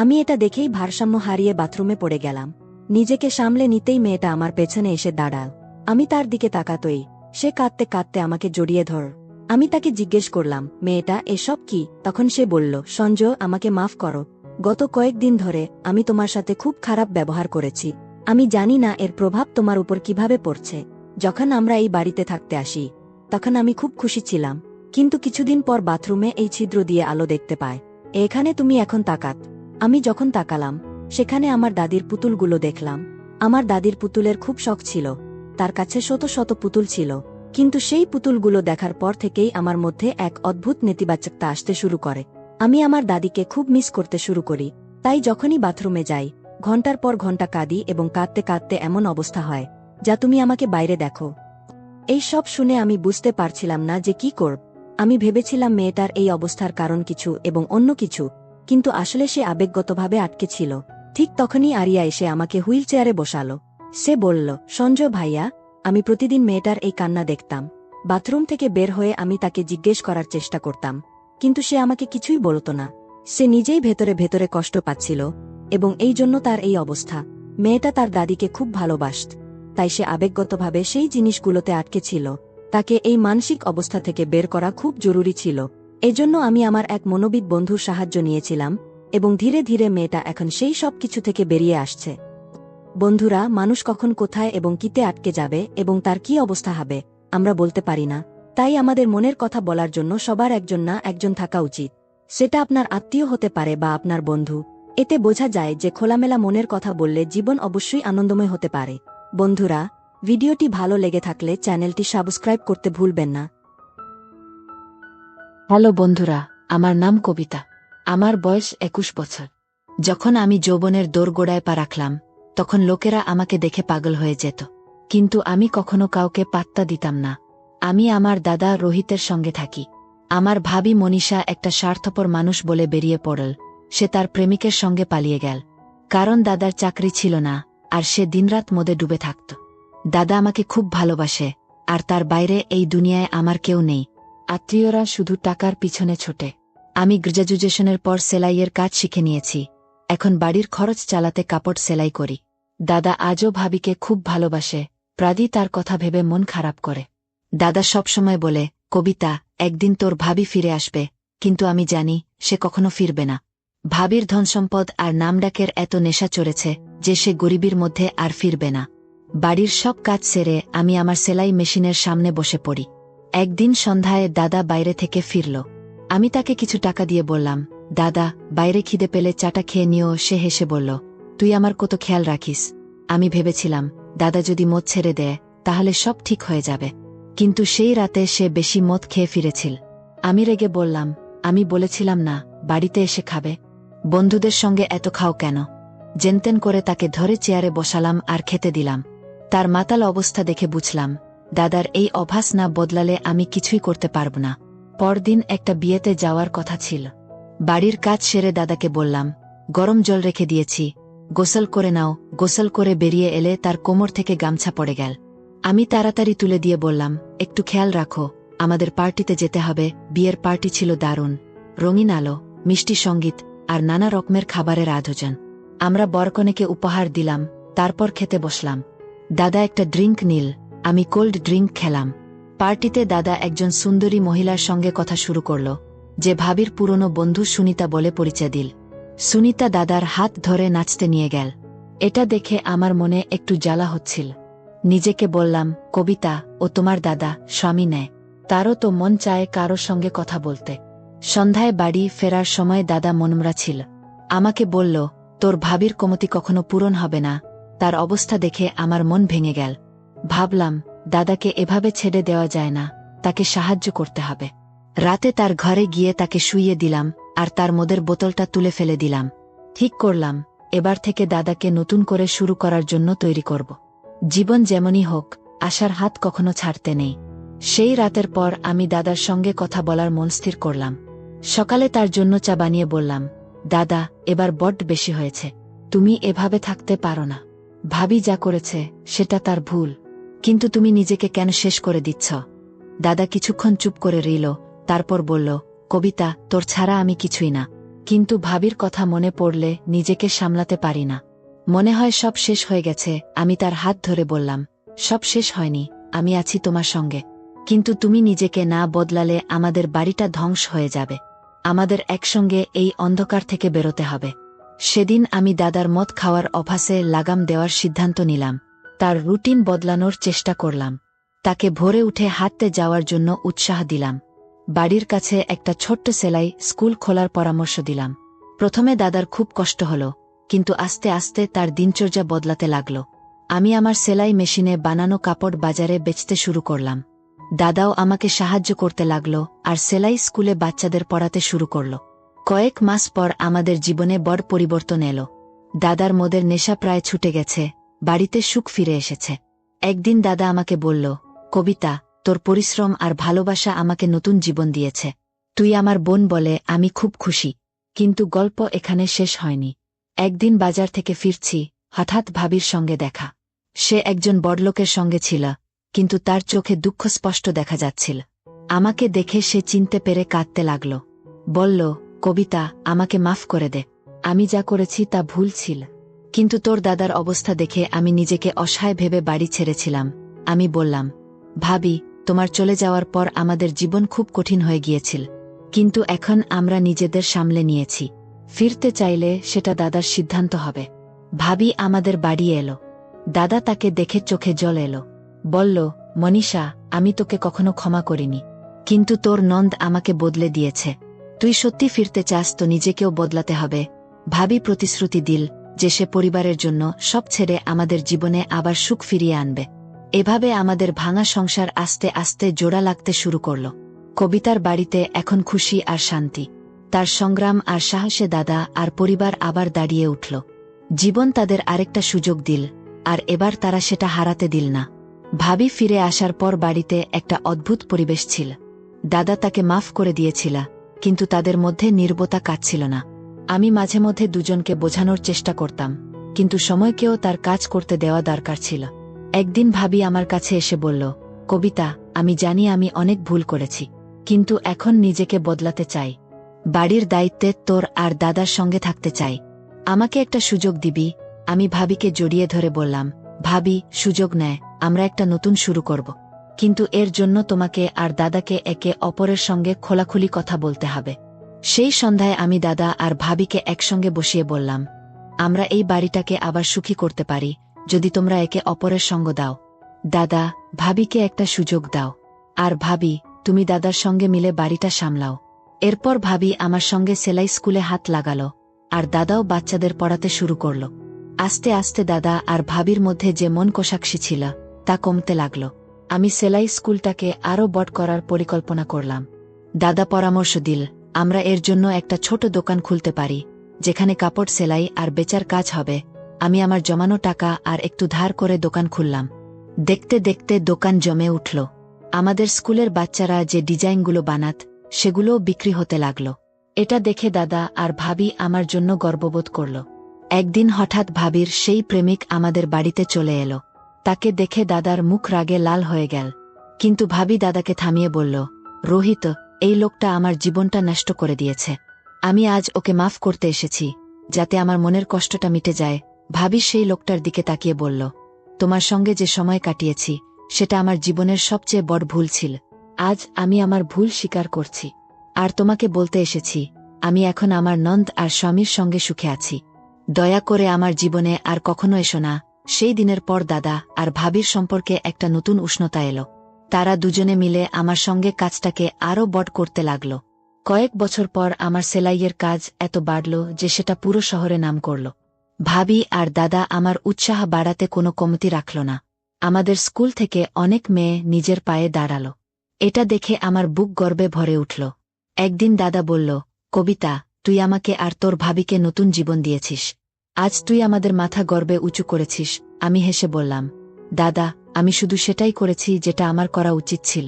আমি এটা দেখেই ভারসাম্য হারিয়ে বাথরুমে পড়ে গেলাম। নিজেকে সামলে নিতেই মেয়েটা আমার পেছনে এসে দাঁড়াল। আমি তার দিকে তাকাতই সে কাঁদতে কাঁদতে আমাকে জড়িয়ে ধর। আমি তাকে জিজ্ঞেস করলাম, মেয়েটা এসব কি? তখন সে বলল, সঞ্জয়, আমাকে মাফ করো। গত কয়েকদিন ধরে আমি তোমার সাথে খুব খারাপ ব্যবহার করেছি। আমি জানি না এর প্রভাব তোমার উপর কিভাবে পড়ছে। যখন আমরা এই বাড়িতে থাকতে আসি, তখন আমি খুব খুশি ছিলাম, কিন্তু কিছুদিন পর বাথরুমে এই ছিদ্র দিয়ে আলো দেখতে পায়। এখানে তুমি এখন তাকাত। আমি যখন তাকালাম, সেখানে আমার দাদির পুতুলগুলো দেখলাম। আমার দাদির পুতুলের খুব শখ ছিল। তার কাছে শত শত পুতুল ছিল, কিন্তু সেই পুতুলগুলো দেখার পর থেকেই আমার মধ্যে এক অদ্ভুত নেতিবাচকতা আসতে শুরু করে। আমি আমার দাদিকে খুব মিস করতে শুরু করি। তাই যখনই বাথরুমে যাই, ঘণ্টার পর ঘণ্টা কাঁদি এবং কাঁদতে কাঁদতে এমন অবস্থা হয় যা তুমি আমাকে বাইরে দেখো। এই সব শুনে আমি বুঝতে পারছিলাম না যে কি করব। আমি ভেবেছিলাম মেয়েটার এই অবস্থার কারণ কিছু এবং অন্য কিছু, কিন্তু আসলে সে আবেগগতভাবে আটকে ছিল। ঠিক তখনই আরিয়া এসে আমাকে হুইল চেয়ারে বসালো। সে বলল, সঞ্জয় ভাইয়া, আমি প্রতিদিন মেয়েটার এই কান্না দেখতাম। বাথরুম থেকে বের হয়ে আমি তাকে জিজ্ঞেস করার চেষ্টা করতাম, কিন্তু সে আমাকে কিছুই বলতো না। সে নিজেই ভেতরে ভেতরে কষ্ট পাচ্ছিল, এবং এই জন্য তার এই অবস্থা। মেয়েটা তার দাদিকে খুব ভালোবাসত, তাই সে আবেগগতভাবে সেই জিনিসগুলোতে আটকে ছিল। তাকে এই মানসিক অবস্থা থেকে বের করা খুব জরুরি ছিল। এজন্য আমি আমার এক মনোবিদ বন্ধুর সাহায্য নিয়েছিলাম, এবং ধীরে ধীরে মেয়েটা এখন সেই সব কিছু থেকে বেরিয়ে আসছে। বন্ধুরা, মানুষ কখন কোথায় এবং কিতে আটকে যাবে এবং তার কি অবস্থা হবে আমরা বলতে পারি না। তাই আমাদের মনের কথা বলার জন্য সবার একজন না একজন থাকা উচিত। সেটা আপনার আত্মীয় হতে পারে বা আপনার বন্ধু। এতে বোঝা যায় যে খোলামেলা মনের কথা বললে জীবন অবশ্যই আনন্দময় হতে পারে। বন্ধুরা, ভিডিওটি ভালো লেগে থাকলে চ্যানেলটি সাবস্ক্রাইব করতে ভুলবেন না। হ্যালো বন্ধুরা, আমার নাম কবিতা। আমার বয়স 21 বছর। যখন আমি যৌবনের দোরগোড়ায় পা রাখলাম, তখন লোকেরা আমাকে দেখে পাগল হয়ে যেত, কিন্তু আমি কখনো কাউকে পাত্তা দিতাম না। আমি আমার দাদা রোহিতের সঙ্গে থাকি। আমার ভাবি মনীষা একটা স্বার্থপর মানুষ বলে বেরিয়ে পড়ল। সে তার প্রেমিকের সঙ্গে পালিয়ে গেল, কারণ দাদার চাকরি ছিল না, আর সে দিনরাত মদে ডুবে থাকত। দাদা আমাকে খুব ভালোবাসে, আর তার বাইরে এই দুনিয়ায় আমার কেউ নেই। আত্মীয়রা শুধু টাকার পিছনে ছোটে। আমি গ্র্যাজুয়েশনের পর সেলাইয়ের কাজ শিখে নিয়েছি। এখন বাড়ির খরচ চালাতে কাপড় সেলাই করি। দাদা আজও ভাবিকে খুব ভালোবাসে। প্রায়ই তার কথা ভেবে মন খারাপ করে। দাদা সবসময় বলে, কবিতা, একদিন তোর ভাবি ফিরে আসবে, কিন্তু আমি জানি সে কখনো ফিরবে না। ভাবির ধনসম্পদ আর নামডাকের এত নেশা চড়েছে যে সে গরিবের মধ্যে আর ফিরবে না। বাড়ির সব কাজ সেরে আমি আমার সেলাই মেশিনের সামনে বসে পড়ি। একদিন সন্ধ্যায় দাদা বাইরে থেকে ফিরল। আমি তাকে কিছু টাকা দিয়ে বললাম, দাদা, বাইরে খিদে পেলে চাটা খেয়ে নিও। সে হেসে বলল, তুই আমার কত খেয়াল রাখিস। আমি ভেবেছিলাম দাদা যদি মদ ছেড়ে দেয় তাহলে সব ঠিক হয়ে যাবে, কিন্তু সেই রাতে সে বেশি মদ খেয়ে ফিরেছিল। আমি রেগে বললাম, আমি বলেছিলাম না বাড়িতে এসে খাবে? বন্ধুদের সঙ্গে এত খাও কেন? জেনতেন করে তাকে ধরে চেয়ারে বসালাম আর খেতে দিলাম। তার মাতাল অবস্থা দেখে বুঝলাম দাদার এই অভ্যাস না বদলালে আমি কিছুই করতে পারব না। পরদিন একটা বিয়েতে যাওয়ার কথা ছিল। বাড়ির কাজ সেরে দাদাকে বললাম, গরম জল রেখে দিয়েছি, গোসল করে নাও। গোসল করে বেরিয়ে এলে তার কোমর থেকে গামছা পড়ে গেল। আমি তাড়াতাড়ি তুলে দিয়ে বললাম, একটু খেয়াল রাখো, আমাদের পার্টিতে যেতে হবে। বিয়ের পার্টি ছিল দারুণ, রঙিন আলো, মিষ্টি সঙ্গীত আর নানা রকমের খাবারের আয়োজন। আমরা বরকনেকে উপহার দিলাম, তারপর খেতে বসলাম। দাদা একটা ড্রিঙ্ক নিল, আমি কোল্ড ড্রিঙ্ক খেলাম। পার্টিতে দাদা একজন সুন্দরী মহিলার সঙ্গে কথা শুরু করল, যে ভাবির পুরনো বন্ধু সুনিতা বলে পরিচয় দিল। সুনিতা দাদার হাত ধরে নাচতে নিয়ে গেল। এটা দেখে আমার মনে একটু জ্বালা হচ্ছিল। নিজেকে বললাম, কবিতা, ও তোমার দাদা, স্বামী নেয়, তারও তো মন চায় কারো সঙ্গে কথা বলতে। সন্ধ্যায় বাড়ি ফেরার সময় দাদা মনমরা ছিল। আমাকে বলল, তোর ভাবির কমতি কখনো পূরণ হবে না। তার অবস্থা দেখে আমার মন ভেঙে গেল। ভাবলাম, দাদাকে এভাবে ছেড়ে দেওয়া যায় না, তাকে সাহায্য করতে হবে। রাতে তার ঘরে গিয়ে তাকে শুইয়ে দিলাম, আর তার মদের বোতলটা তুলে ফেলে দিলাম। ঠিক করলাম, এবার থেকে দাদাকে নতুন করে শুরু করার জন্য তৈরি করব। জীবন যেমনই হোক, আশার হাত কখনো ছাড়তে নেই। সেই রাতের পর আমি দাদার সঙ্গে কথা বলার মন স্থির করলাম। সকালে তার জন্য চা বানিয়ে বললাম, দাদা, এবার বড্ড বেশি হয়েছে, তুমি এভাবে থাকতে পারো না। ভাবি যা করেছে সেটা তার ভুল, কিন্তু তুমি নিজেকে কেন শেষ করে দিচ্ছ? দাদা কিছুক্ষণ চুপ করে রইল, তারপর বলল, কবিতা, তোর ছাড়া আমি কিছুই না, কিন্তু ভাবির কথা মনে পড়লে নিজেকে সামলাতে পারি না। মনে হয় সব শেষ হয়ে গেছে। আমি তার হাত ধরে বললাম, সব শেষ হয়নি, আমি আছি তোমার সঙ্গে, কিন্তু তুমি নিজেকে না বদলালে আমাদের বাড়িটা ধ্বংস হয়ে যাবে। আমাদের একসঙ্গে এই অন্ধকার থেকে বেরোতে হবে। সেদিন আমি দাদার মদ খাওয়ার অভ্যাসে লাগাম দেওয়ার সিদ্ধান্ত নিলাম। তার রুটিন বদলানোর চেষ্টা করলাম। তাকে ভোরে উঠে হাঁটতে যাওয়ার জন্য উৎসাহ দিলাম। বাড়ির কাছে একটা ছোট্ট সেলাই স্কুল খোলার পরামর্শ দিলাম। প্রথমে দাদার খুব কষ্ট হল, কিন্তু আস্তে আস্তে তার দিনচর্যা বদলাতে লাগল। আমি আমার সেলাই মেশিনে বানানো কাপড় বাজারে বেচতে শুরু করলাম। দাদাও আমাকে সাহায্য করতে লাগল, আর সেলাই স্কুলে বাচ্চাদের পড়াতে শুরু করল। কয়েক মাস পর আমাদের জীবনে বড় পরিবর্তন এলো। দাদার মদের নেশা প্রায় ছুটে গেছে, বাড়িতে সুখ ফিরে এসেছে। একদিন দাদা আমাকে বলল, কবিতা, তোর পরিশ্রম আর ভালোবাসা আমাকে নতুন জীবন দিয়েছে। তুই আমার বোন বলে আমি খুব খুশি। কিন্তু গল্প এখানে শেষ হয়নি। একদিন বাজার থেকে ফিরছি, হঠাৎ ভাবির সঙ্গে দেখা। সে একজন বড়লোকের সঙ্গে ছিল, কিন্তু তার চোখে দুঃখ স্পষ্ট দেখা যাচ্ছিল। আমাকে দেখে সে চিনতে পেরে কাঁদতে লাগল। বলল, কবিতা, আমাকে মাফ করে দে। আমি যা করেছি তা ভুল ছিল। কিন্তু তোর দাদার অবস্থা দেখে আমি নিজেকে অসহায় ভেবে বাড়ি ছেড়েছিলাম। আমি বললাম, ভাবি, তোমার চলে যাওয়ার পর আমাদের জীবন খুব কঠিন হয়ে গিয়েছিল, কিন্তু এখন আমরা নিজেদের সামলে নিয়েছি। ফিরতে চাইলে সেটা দাদার সিদ্ধান্ত হবে। ভাবি আমাদের বাড়ি এলো। দাদা তাকে দেখে চোখে জল এলো। বলল, মনীষা, আমি তোকে কখনো ক্ষমা করিনি, কিন্তু তোর নন্দ আমাকে বদলে দিয়েছে। তুই সত্যি ফিরতে চাস তো নিজেকেও বদলাতে হবে। ভাবি প্রতিশ্রুতি দিল যে সে পরিবারের জন্য সব ছেড়ে আমাদের জীবনে আবার সুখ ফিরিয়ে আনবে। এভাবে আমাদের ভাঙা সংসার আস্তে আস্তে জোড়া লাগতে শুরু করল। কবিতার বাড়িতে এখন খুশি আর শান্তি। তার সংগ্রাম আর সাহসে দাদা আর পরিবার আবার দাঁড়িয়ে উঠল। জীবন তাদের আরেকটা সুযোগ দিল, আর এবার তারা সেটা হারাতে দিল না। ভাবি ফিরে আসার পর বাড়িতে একটা অদ্ভুত পরিবেশ ছিল। দাদা তাকে মাফ করে দিয়েছিল, কিন্তু তাদের মধ্যে নীরবতা কাটছিল না। আমি মাঝে মধ্যে দুজনকে বোঝানোর চেষ্টা করতাম, কিন্তু সময়কেও তার কাজ করতে দেওয়া দরকার ছিল। একদিন ভাবি আমার কাছে এসে বলল, কবিতা, আমি জানি আমি অনেক ভুল করেছি, কিন্তু এখন নিজেকে বদলাতে চাই। বাড়ির দায়িত্বে তোর আর দাদার সঙ্গে থাকতে চাই। আমাকে একটা সুযোগ দিবি? আমি ভাবিকে জড়িয়ে ধরে বললাম, ভাবি, সুযোগ নেয়, আমরা একটা নতুন শুরু করব। কিন্তু এর জন্য তোমাকে আর দাদাকে একে অপরের সঙ্গে খোলাখুলি কথা বলতে হবে। সেই সন্ধ্যায় আমি দাদা আর ভাবিকে একসঙ্গে বসিয়ে বললাম, আমরা এই বাড়িটাকে আবার সুখী করতে পারি যদি তোমরা একে অপরের সঙ্গ দাও। দাদা, ভাবিকে একটা সুযোগ দাও। আর ভাবি, তুমি দাদার সঙ্গে মিলে বাড়িটা সামলাও। এরপর ভাবি আমার সঙ্গে সেলাই স্কুলে হাত লাগালো, আর দাদাও বাচ্চাদের পড়াতে শুরু করল। আস্তে আস্তে দাদা আর ভাবির মধ্যে যে মন কষাকষি ছিল তা কমতে লাগল। আমি সেলাই স্কুলটাকে আরও বড় করার পরিকল্পনা করলাম। দাদা পরামর্শ দিল, আমরা এর জন্য একটা ছোট দোকান খুলতে পারি, যেখানে কাপড় সেলাই আর বেচার কাজ হবে। আমি আমার জমানো টাকা আর একটু ধার করে দোকান খুললাম। দেখতে দেখতে দোকান জমে উঠল। আমাদের স্কুলের বাচ্চারা যে ডিজাইনগুলো বানাত, সেগুলোও বিক্রি হতে লাগল। এটা দেখে দাদা আর ভাবি আমার জন্য গর্ববোধ করল। একদিন হঠাৎ ভাবির সেই প্রেমিক আমাদের বাড়িতে চলে এলো। তাকে দেখে দাদার মুখ রাগে লাল হয়ে গেল, কিন্তু ভাবি দাদাকে থামিয়ে বলল, রোহিত, এই লোকটা আমার জীবনটা নষ্ট করে দিয়েছে। আমি আজ ওকে মাফ করতে এসেছি, যাতে আমার মনের কষ্টটা মিটে যায়। ভাবি সেই লোকটার দিকে তাকিয়ে বলল, তোমার সঙ্গে যে সময় কাটিয়েছি সেটা আমার জীবনের সবচেয়ে বড় ভুল ছিল। আজ আমি আমার ভুল স্বীকার করছি, আর তোমাকে বলতে এসেছি আমি এখন আমার নন্দ আর স্বামীর সঙ্গে সুখে আছি। দয়া করে আমার জীবনে আর কখনো এসো না। সেই দিনের পর দাদা আর ভাবির সম্পর্কে একটা নতুন উষ্ণতা এলো। তারা দুজনে মিলে আমার সঙ্গে কাজটাকে আরও বড় করতে লাগল। কয়েক বছর পর আমার সেলাইয়ের কাজ এত বাড়ল যে সেটা পুরো শহরে নাম করল। ভাবি আর দাদা আমার উৎসাহ বাড়াতে কোনো কমতি রাখল না। আমাদের স্কুল থেকে অনেক মেয়ে নিজের পায়ে দাঁড়াল। এটা দেখে আমার বুক গর্বে ভরে উঠল। একদিন দাদা বলল, কবিতা, তুই আমাকে আর তোর ভাবিকে নতুন জীবন দিয়েছিস। আজ তুই আমাদের মাথা গর্বে উঁচু করেছিস। আমি হেসে বললাম, দাদা, আমি শুধু সেটাই করেছি যেটা আমার করা উচিত ছিল।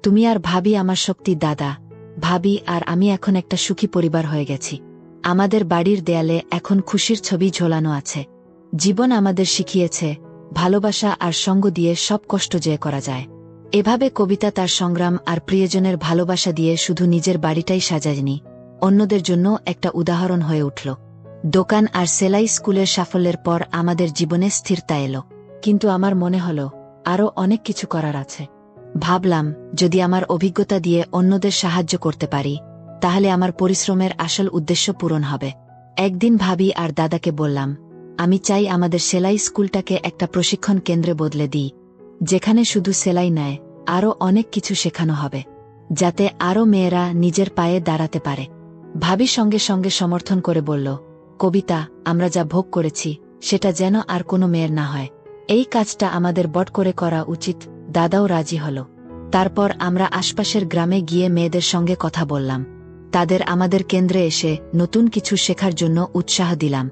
তুমি আর ভাবি আমার শক্তি। দাদা, ভাবি আর আমি এখন একটা সুখী পরিবার হয়ে গেছি। আমাদের বাড়ির দেয়ালে এখন খুশির ছবি ঝোলানো আছে। জীবন আমাদের শিখিয়েছে ভালোবাসা আর সঙ্গ দিয়ে সব কষ্ট জয় করা যায়। এভাবে কবিতা তার সংগ্রাম আর প্রিয়জনের ভালোবাসা দিয়ে শুধু নিজের বাড়িটাই সাজায়নি, অন্যদের জন্য একটা উদাহরণ হয়ে উঠল। দোকান আর সেলাই স্কুলের সাফল্যের পর আমাদের জীবনে স্থিরতা এলো, কিন্তু আমার মনে হলো আরও অনেক কিছু করার আছে। ভাবলাম, যদি আমার অভিজ্ঞতা দিয়ে অন্যদের সাহায্য করতে পারি, তাহলে আমার পরিশ্রমের আসল উদ্দেশ্য পূরণ হবে। একদিন ভাবি আর দাদাকে বললাম, আমি চাই আমাদের সেলাই স্কুলটাকে একটা প্রশিক্ষণ কেন্দ্রে বদলে দিই, যেখানে শুধু সেলাই নয়, আরও অনেক কিছু শেখানো হবে, যাতে আরও মেয়েরা নিজের পায়ে দাঁড়াতে পারে। ভাবি সঙ্গে সঙ্গে সমর্থন করে বলল, কবিতা, আমরা যা ভোগ করেছি সেটা যেন আর কোনো মেয়ের না হয়। এই কাজটা আমাদের বট করে করা উচিত। দাদাও রাজি হল। তারপর আমরা আশপাশের গ্রামে গিয়ে মেয়েদের সঙ্গে কথা বললাম। তাদের আমাদের কেন্দ্রে এসে নতুন কিছু শেখার জন্য উৎসাহ দিলাম।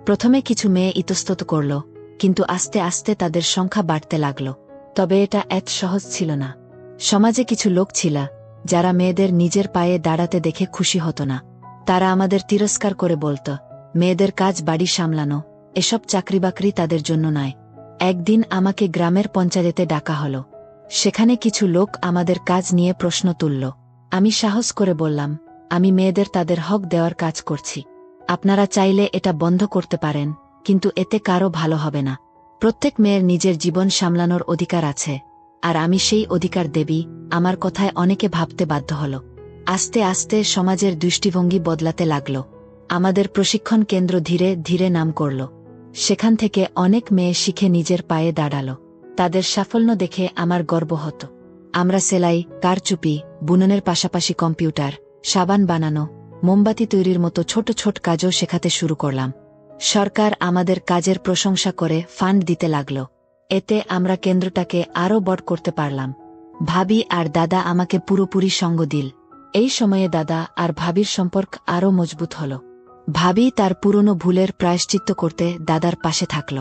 প্রথমে কিছু মেয়ে ইতস্তত করল, কিন্তু আস্তে আস্তে তাদের সংখ্যা বাড়তে লাগল। তবে এটা এত সহজ ছিল না। সমাজে কিছু লোক ছিল যারা মেয়েদের নিজের পায়ে দাঁড়াতে দেখে খুশি হতো না। তারা আমাদের তিরস্কার করে বলতো, মেয়েদের কাজ বাড়ি সামলানো, এসব চাকরি বাকরি তাদের জন্য নয়। একদিন আমাকে গ্রামের পঞ্চায়েতে ডাকা হলো। সেখানে কিছু লোক আমাদের কাজ নিয়ে প্রশ্ন তুলল। আমি সাহস করে বললাম, আমি মেয়েদের তাদের হক দেওয়ার কাজ করছি। আপনারা চাইলে এটা বন্ধ করতে পারেন, কিন্তু এতে কারো ভালো হবে না। প্রত্যেক মেয়ের নিজের জীবন সামলানোর অধিকার আছে, আর আমি সেই অধিকার দেবী। আমার কথায় অনেকে ভাবতে বাধ্য হল। আস্তে আস্তে সমাজের দৃষ্টিভঙ্গি বদলাতে লাগল। আমাদের প্রশিক্ষণ কেন্দ্র ধীরে ধীরে নাম করল। সেখান থেকে অনেক মেয়ে শিখে নিজের পায়ে দাঁড়াল। তাদের সাফল্য দেখে আমার গর্ব হতো। আমরা সেলাই, কারচুপি, বুননের পাশাপাশি কম্পিউটার, সাবান বানানো, মোমবাতি তৈরির মতো ছোট ছোট কাজও শেখাতে শুরু করলাম। সরকার আমাদের কাজের প্রশংসা করে ফান্ড দিতে লাগল। এতে আমরা কেন্দ্রটাকে আরও বড় করতে পারলাম। ভাবি আর দাদা আমাকে পুরোপুরি সঙ্গ দিল। এই সময়ে দাদা আর ভাবির সম্পর্ক আরও মজবুত হল। ভাবি তার পুরনো ভুলের প্রায়শ্চিত্ত করতে দাদার পাশে থাকল,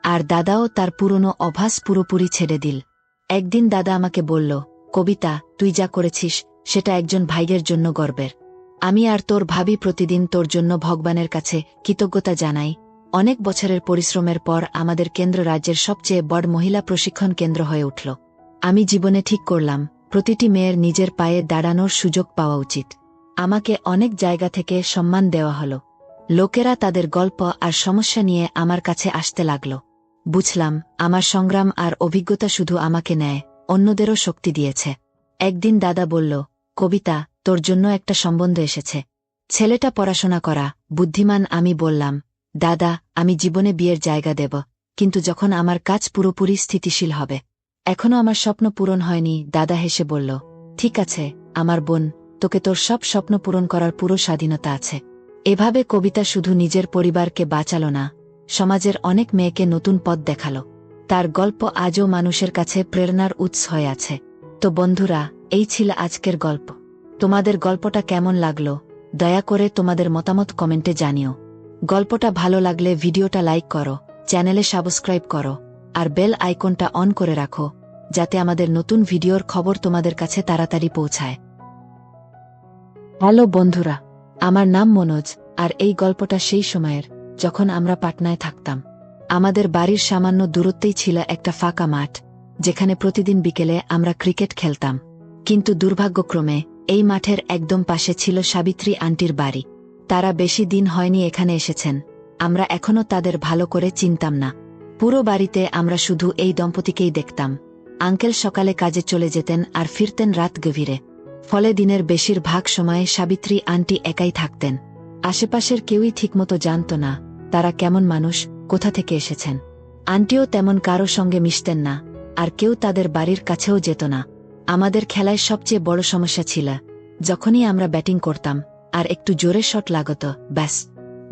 আর দাদাও তার পুরনো অভ্যাস পুরোপুরি ছেড়ে দিল। একদিন দাদা আমাকে বলল, কবিতা, তুই যা করেছিস সেটা একজন ভাইয়ের জন্য গর্বের। আমি আর তোর ভাবি প্রতিদিন তোর জন্য ভগবানের কাছে কৃতজ্ঞতা জানাই। অনেক বছরের পরিশ্রমের পর আমাদের কেন্দ্র রাজ্যের সবচেয়ে বড় মহিলা প্রশিক্ষণ কেন্দ্র হয়ে উঠল। আমি জীবনে ঠিক করলাম, প্রতিটি মেয়ের নিজের পায়ে দাঁড়ানোর সুযোগ পাওয়া উচিত। আমাকে অনেক জায়গা থেকে সম্মান দেওয়া হলো। লোকেরা তাদের গল্প আর সমস্যা নিয়ে আমার কাছে আসতে লাগল। বুঝলাম, আমার সংগ্রাম আর অভিজ্ঞতা শুধু আমাকে নেয়, অন্যদেরও শক্তি দিয়েছে। একদিন দাদা বলল, কবিতা, তোর জন্য একটা সম্বন্ধ এসেছে। ছেলেটা পড়াশোনা করা, বুদ্ধিমান। আমি বললাম, দাদা, আমি জীবনে বিয়ের জায়গা দেব, কিন্তু যখন আমার কাজ পুরোপুরি স্থিতিশীল হবে। এখনো আমার স্বপ্ন পূরণ হয়নি। দাদা হেসে বলল, ঠিক আছে আমার বোন, তোকে তোর সব স্বপ্ন পূরণ করার পুরো স্বাধীনতা আছে। এভাবে কবিতা শুধু নিজের পরিবারকে বাঁচালো না, সমাজের অনেক মেয়েকে নতুন পথ দেখালো। তার গল্প আজও মানুষের কাছে প্রেরণার উৎস হয়ে আছে। তো বন্ধুরা, এই ছিল আজকের গল্প। তোমাদের গল্পটা কেমন লাগলো দয়া করে তোমাদের মতামত কমেন্টে জানিও। গল্পটা ভালো লাগলে ভিডিওটা লাইক করো, চ্যানেলে সাবস্ক্রাইব করো, আর বেল আইকনটা অন করে রাখো, যাতে আমাদের নতুন ভিডিওর খবর তোমাদের কাছে তাড়াতাড়ি পৌঁছায়। হ্যালো বন্ধুরা, আমার নাম মনোজ, আর এই গল্পটা সেই সময়ের যখন আমরা পাটনায় থাকতাম। আমাদের বাড়ির সামান্য দূরত্বেই ছিল একটা ফাঁকা মাঠ, যেখানে প্রতিদিন বিকেলে আমরা ক্রিকেট খেলতাম। কিন্তু দুর্ভাগ্যক্রমে এই মাঠের একদম পাশে ছিল সাবিত্রী আন্টির বাড়ি। তারা বেশি দিন হয়নি এখানে এসেছেন। আমরা এখনো তাদের ভালো করে চিনতাম না। পুরো বাড়িতে আমরা শুধু এই দম্পতিকেই দেখতাম। আঙ্কেল সকালে কাজে চলে যেতেন আর ফিরতেন রাত গভীরে। ফলে দিনের বেশিরভাগ সময়ে সাবিত্রী আন্টি একাই থাকতেন। আশেপাশের কেউই ঠিকমতো জানত না তারা কেমন মানুষ, কোথা থেকে এসেছেন। আন্টিও তেমন কারো সঙ্গে মিশতেন না, আর কেউ তাদের বাড়ির কাছেও যেত না। আমাদের খেলায় সবচেয়ে বড় সমস্যা ছিল, যখনই আমরা ব্যাটিং করতাম আর একটু জোরে শট লাগত, ব্যাস,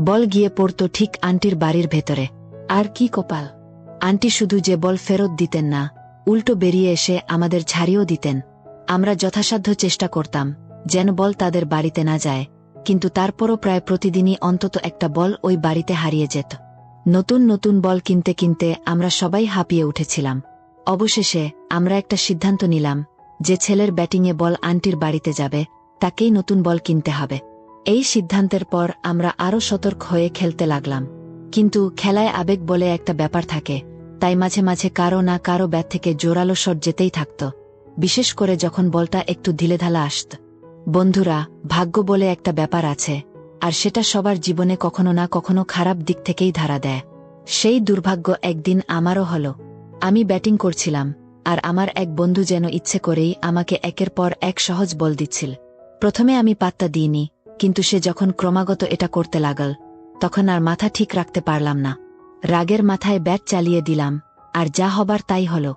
বল গিয়ে পড়ত ঠিক আন্টির বাড়ির ভেতরে। আর কি কপাল, আন্টি শুধু যে বল ফেরত দিতেন না, উল্টো বেরিয়ে এসে আমাদের ঝাড়িও দিতেন। আমরা যথাসাধ্য চেষ্টা করতাম যেন বল তাদের বাড়িতে না যায়, কিন্তু তারপরও প্রায় প্রতিদিনই অন্তত একটা বল ওই বাড়িতে হারিয়ে যেত। নতুন নতুন বল কিনতে কিনতে আমরা সবাই হাঁপিয়ে উঠেছিলাম। অবশেষে আমরা একটা সিদ্ধান্ত নিলাম, যে ছেলের ব্যাটিংয়ে বল আন্টির বাড়িতে যাবে তাকেই নতুন বল কিনতে হবে। এই সিদ্ধান্তের পর আমরা আরও সতর্ক হয়ে খেলতে লাগলাম। কিন্তু খেলায় আবেগ বলে একটা ব্যাপার থাকে, তাই মাঝে মাঝে কারো না কারো ব্যাট থেকে জোরালো শট যেতেই থাকত, বিশেষ করে যখন বলটা একটু ঢিলেঢালা আসত। বন্ধুরা, ভাগ্য বলে একটা ব্যাপার আছে, আর সেটা সবার জীবনে কখনো না কখনো খারাপ দিক থেকেই ধারা দেয়। সেই দুর্ভাগ্য একদিন আমারও হলো। আমি ব্যাটিং করছিলাম, আর আমার এক বন্ধু যেন ইচ্ছে করেই আমাকে একের পর এক সহজ বল দিচ্ছিল। প্রথমে আমি পাত্তা দিইনি, কিন্তু সে যখন ক্রমাগত এটা করতে লাগল, তখন আর মাথা ঠিক রাখতে পারলাম না। রাগের মাথায় ব্যাট চালিয়ে দিলাম, আর যা হবার তাই হলো।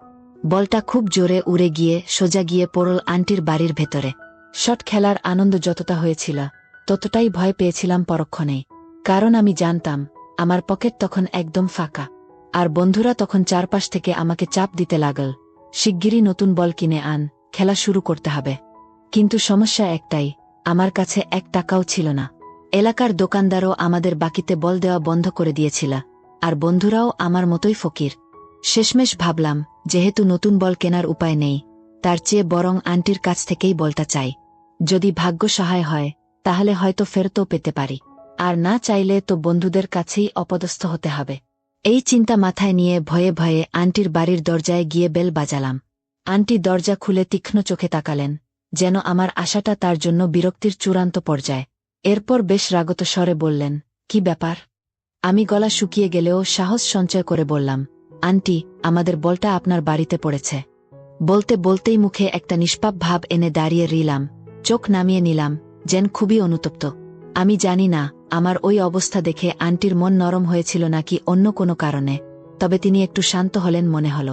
বলটা খুব জোরে উড়ে গিয়ে সোজা গিয়ে পড়ল আন্টির বাড়ির ভেতরে। শট খেলার আনন্দ যতটা হয়েছিল, ততটাই ভয় পেয়েছিলাম পরক্ষণেই। কারণ আমি জানতাম আমার পকেট তখন একদম ফাঁকা, আর বন্ধুরা তখন চারপাশ থেকে আমাকে চাপ দিতে লাগল, শিগগিরই নতুন বল কিনে আন, খেলা শুরু করতে হবে। কিন্তু সমস্যা একটাই, আমার কাছে এক টাকাও ছিল না। এলাকার দোকানদারও আমাদের বাকিতে বল দেওয়া বন্ধ করে দিয়েছিল, আর বন্ধুরাও আমার মতোই ফকির। শেষমেশ ভাবলাম, যেহেতু নতুন বল কেনার উপায় নেই, তার চেয়ে বরং আন্টির কাছ থেকেই বলটা চাই। যদি ভাগ্য সহায় হয় তাহলে হয়তো ফেরতও পেতে পারি, আর না চাইলে তো বন্ধুদের কাছেই অপদস্থ হতে হবে। এই চিন্তা মাথায় নিয়ে ভয়ে ভয়ে আন্টির বাড়ির দরজায় গিয়ে বেল বাজালাম। আন্টি দরজা খুলে তীক্ষ্ণ চোখে তাকালেন, যেন আমার আশাটা তার জন্য বিরক্তির চূড়ান্ত পর্যায়ে। এরপর বেশ রাগত স্বরে বললেন, কি ব্যাপার? আমি গলা শুকিয়ে গেলেও সাহস সঞ্চয় করে বললাম, আন্টি, আমাদের বলটা আপনার বাড়িতে পড়েছে। বলতে বলতেই মুখে একটা নিষ্পাপ ভাব এনে দাঁড়িয়ে রইলাম, চোখ নামিয়ে নিলাম, যেন খুবই অনুতপ্ত। আমি জানি না আমার ওই অবস্থা দেখে আন্টির মন নরম হয়েছিল নাকি অন্য কোনো কারণে, তবে তিনি একটু শান্ত হলেন মনে হল।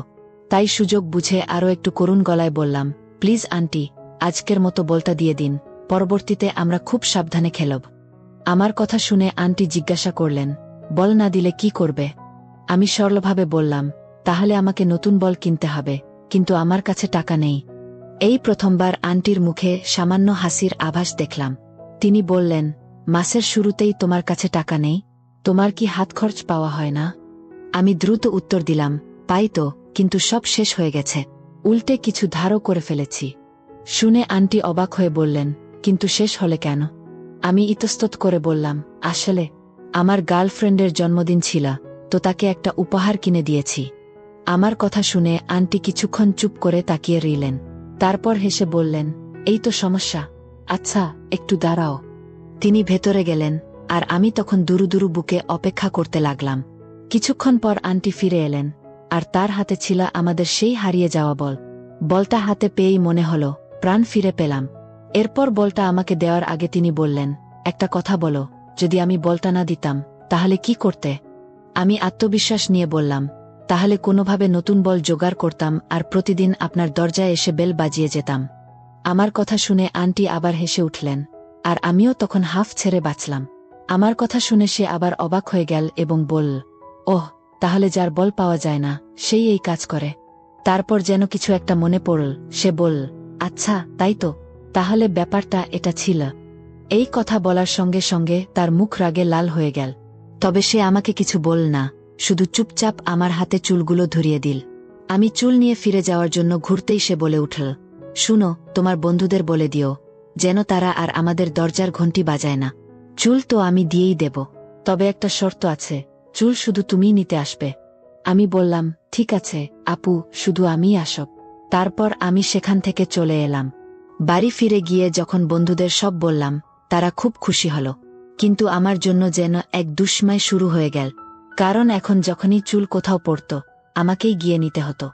তাই সুযোগ বুঝে আরও একটু করুণ গলায় বললাম, প্লিজ আন্টি, আজকের মতো বলটা দিয়ে দিন, পরবর্তীতে আমরা খুব সাবধানে খেলব। আমার কথা শুনে আন্টি জিজ্ঞাসা করলেন, বল না দিলে কি করবে? আমি সরলভাবে বললাম, তাহলে আমাকে নতুন বল কিনতে হবে, কিন্তু আমার কাছে টাকা নেই। এই প্রথমবার আন্টির মুখে সামান্য হাসির আভাস দেখলাম। তিনি বললেন, মাসের শুরুতেই তোমার কাছে টাকা নেই? তোমার কি হাত খরচ পাওয়া হয় না? আমি দ্রুত উত্তর দিলাম, পাই তো, কিন্তু সব শেষ হয়ে গেছে। উল্টে কিছু ধারও করে ফেলেছি। শুনে আন্টি অবাক হয়ে বললেন, কিন্তু শেষ হলে কেন? আমি ইতস্তত করে বললাম, আসলে আমার গার্লফ্রেন্ডের জন্মদিন ছিল, তো তাকে একটা উপহার কিনে দিয়েছি। আমার কথা শুনে আন্টি কিছুক্ষণ চুপ করে তাকিয়ে রইলেন। তারপর হেসে বললেন, এই তো সমস্যা। আচ্ছা, একটু দাঁড়াও। তিনি ভেতরে গেলেন, আর আমি তখন দুরু দুরু বুকে অপেক্ষা করতে লাগলাম। কিছুক্ষণ পর আন্টি ফিরে এলেন, আর তার হাতে ছিল আমাদের সেই হারিয়ে যাওয়া বল। বলটা হাতে পেয়েই মনে হল প্রাণ ফিরে পেলাম। এরপর বলটা আমাকে দেওয়ার আগে তিনি বললেন, একটা কথা বলো, যদি আমি বলটা না দিতাম তাহলে কি করতে? আমি আত্মবিশ্বাস নিয়ে বললাম, তাহলে কোনোভাবে নতুন বল জোগাড় করতাম আর প্রতিদিন আপনার দরজায় এসে বেল বাজিয়ে যেতাম। আমার কথা শুনে আন্টি আবার হেসে উঠলেন, আর আমিও তখন হাফ ছেড়ে বাঁচলাম। আমার কথা শুনে সে আবার অবাক হয়ে গেল এবং বলল, ওহ, তাহলে যার বল পাওয়া যায় না সেই এই কাজ করে। তারপর যেন কিছু একটা মনে পড়ল, সে বলল, আচ্ছা তাই তো, তাহলে ব্যাপারটা এটা ছিল। এই কথা বলার সঙ্গে সঙ্গে তার মুখ রাগে লাল হয়ে গেল। তবে সে আমাকে কিছু বলল না, শুধু চুপচাপ আমার হাতে চুলগুলো ধরিয়ে দিল। আমি চুল নিয়ে ফিরে যাওয়ার জন্য ঘুরতেই সে বলে উঠল, শুনো, তোমার বন্ধুদের বলে দিও যেন তারা আর আমাদের দরজার ঘণ্টি বাজায় না। চুল তো আমি দিয়েই দেব, তবে একটা শর্ত আছে, চুল শুধু তুমিই নিতে আসবে। আমি বললাম, ঠিক আছে আপু, শুধু আমিই আসব। তারপর আমি সেখান থেকে চলে এলাম। বাড়ি ফিরে গিয়ে যখন বন্ধুদের সব বললাম, তারা খুব খুশি হল, কিন্তু আমার জন্য যেন এক দুঃসময় শুরু হয়ে গেল। কারণ এখন যখনই চুল কোথাও পড়ত, আমাকেই গিয়ে নিতে হতো।